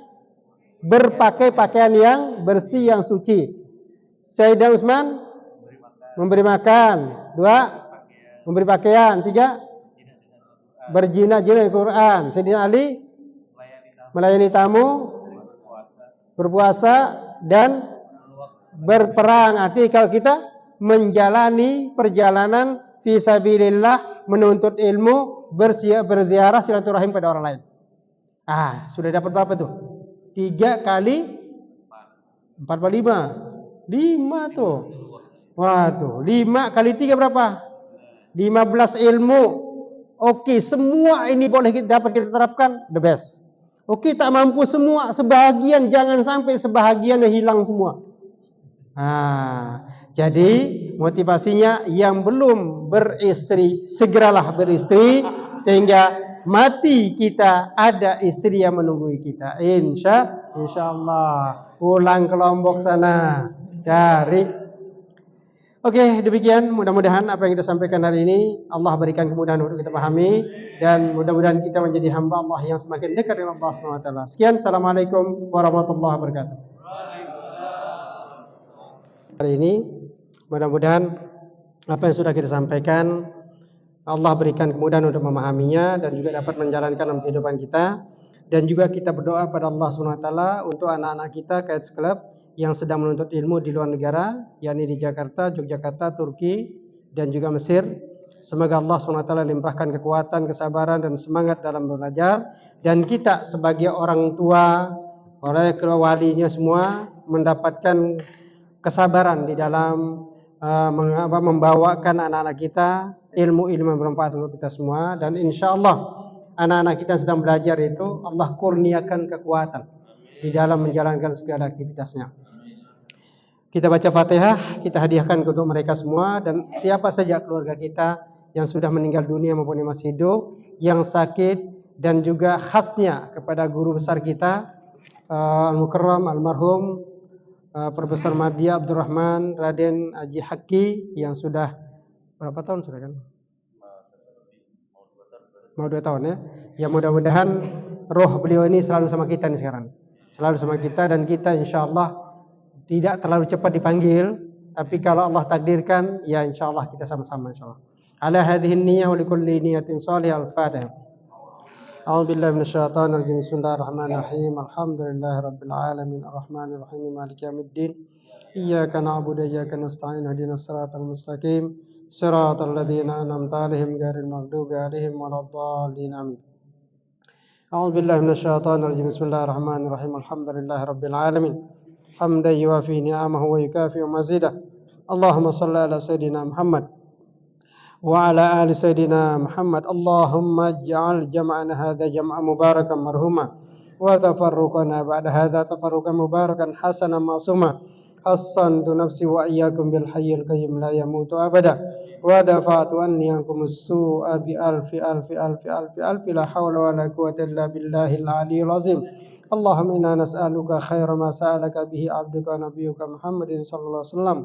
S1: berpakai pakaian yang bersih, yang suci. Sayyidina Utsman memberi makan, 2, memberi pakaian, 3, berjinak-jinak Al-Quran. Sayyidina Ali melayani tamu, berpuasa dan berperang. Artinya kalau kita menjalani perjalanan fisabilillah, menuntut ilmu, berziarah silaturahim pada orang lain. Sudah dapat berapa tuh? 3 kali 4 kali 5. 5 tuh. Waduh, 5 kali 3 berapa? 15 ilmu. Oke, semua ini boleh dapat kita terapkan, the best. Oke, tak mampu semua, sebahagian, jangan sampai sebahagian hilang semua. Jadi motivasinya yang belum beristri, segeralah beristri sehingga mati kita ada istri yang menunggu kita. Insyaallah. Pulang ke Lombok sana cari. Oke, demikian mudah-mudahan apa yang kita sampaikan hari ini Allah berikan kemudahan untuk kita pahami dan mudah-mudahan kita menjadi hamba Allah yang semakin dekat dengan Allah Subhanahu wa taala. Sekian, assalamualaikum warahmatullahi wabarakatuh. Hari ini mudah-mudahan apa yang sudah kita sampaikan Allah berikan kemudahan untuk memahaminya dan juga dapat menjalankan dalam kehidupan kita. Dan juga kita berdoa pada Allah SWT untuk anak-anak kita Kids Club yang sedang menuntut ilmu di luar negara, yakni di Jakarta, Yogyakarta, Turki dan juga Mesir. Semoga Allah SWT limpahkan kekuatan, kesabaran dan semangat dalam belajar. Dan kita sebagai orang tua, oleh walinya semua mendapatkan kesabaran di dalam membawakan anak-anak kita ilmu-ilmu yang bermanfaat untuk kita semua. Dan insya Allah anak-anak kita yang sedang belajar itu Allah kurniakan kekuatan di dalam menjalankan segala aktivitasnya. Kita baca Fatihah, kita hadiahkan untuk mereka semua. Dan siapa saja keluarga kita yang sudah meninggal dunia maupun yang masih hidup, yang sakit, dan juga khasnya kepada guru besar kita Al-Mukarram Almarhum Profesor Madya Abdurrahman Raden Haji Haki yang sudah berapa tahun sudah kan? Mau 2 tahun ya. Ya mudah-mudahan roh beliau ini selalu sama kita nih sekarang. Selalu sama kita dan kita insyaallah tidak terlalu cepat dipanggil, tapi kalau Allah takdirkan ya insyaallah kita sama-sama insyaallah. Ala hadhihi niyyah wa likulli niyatin shalihah al-Fatihah. A'udzu billahi minasyaitonir rajim. Bismillahirrahmanirrahim. Alhamdulillahirabbil alamin arrahmanir rahim maliki yaumiddin. Iyyaka na'budu wa iyyaka nasta'in ihdinas siratal mustaqim. Siratal ladzina an'amta 'alaihim ghairil maghdubi 'alaihim waladdallin. Amin. أعوذ بالله من الشيطان الرجيم. بسم الله الرحمن الرحيم. الحمد لله رب العالمين حمدا يوافي نعمه ويكافئ مزيده. اللهم صل على سيدنا محمد وعلى آل سيدنا محمد. اللهم اجعل جمعنا هذا جمعا مباركا مرحوما وتفرقنا بعد هذا تفرقا مباركا حسنا معصوما. حصنت نفسي وإياكم بالحي القيوم لا يموت أبدا ودفعت عني عنكم السوء بألف ألف ألف ألف ألف لا حول ولا قوة إلا بالله العلي العظيم. اللهم إنا نسألك خير ما سألك به عبدك ونبيك محمد صلى الله عليه وسلم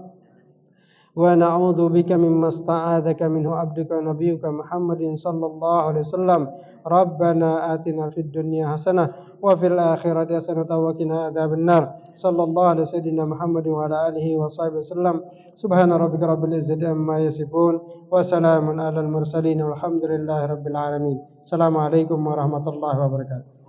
S1: ونعوذ بك مما استعاذك منه عبدك ونبيك محمد صلى الله عليه وسلم. ربنا آتنا في الدنيا حسنة وفي الآخرة حسنة وقنا عذاب النار. صلى الله على سيدنا محمد وعلى آله وصحبه وسلم. سبحان ربك رب العزة عما يصفون وسلام على المرسلين والحمد لله رب العالمين. السلام عليكم ورحمة الله وبركاته.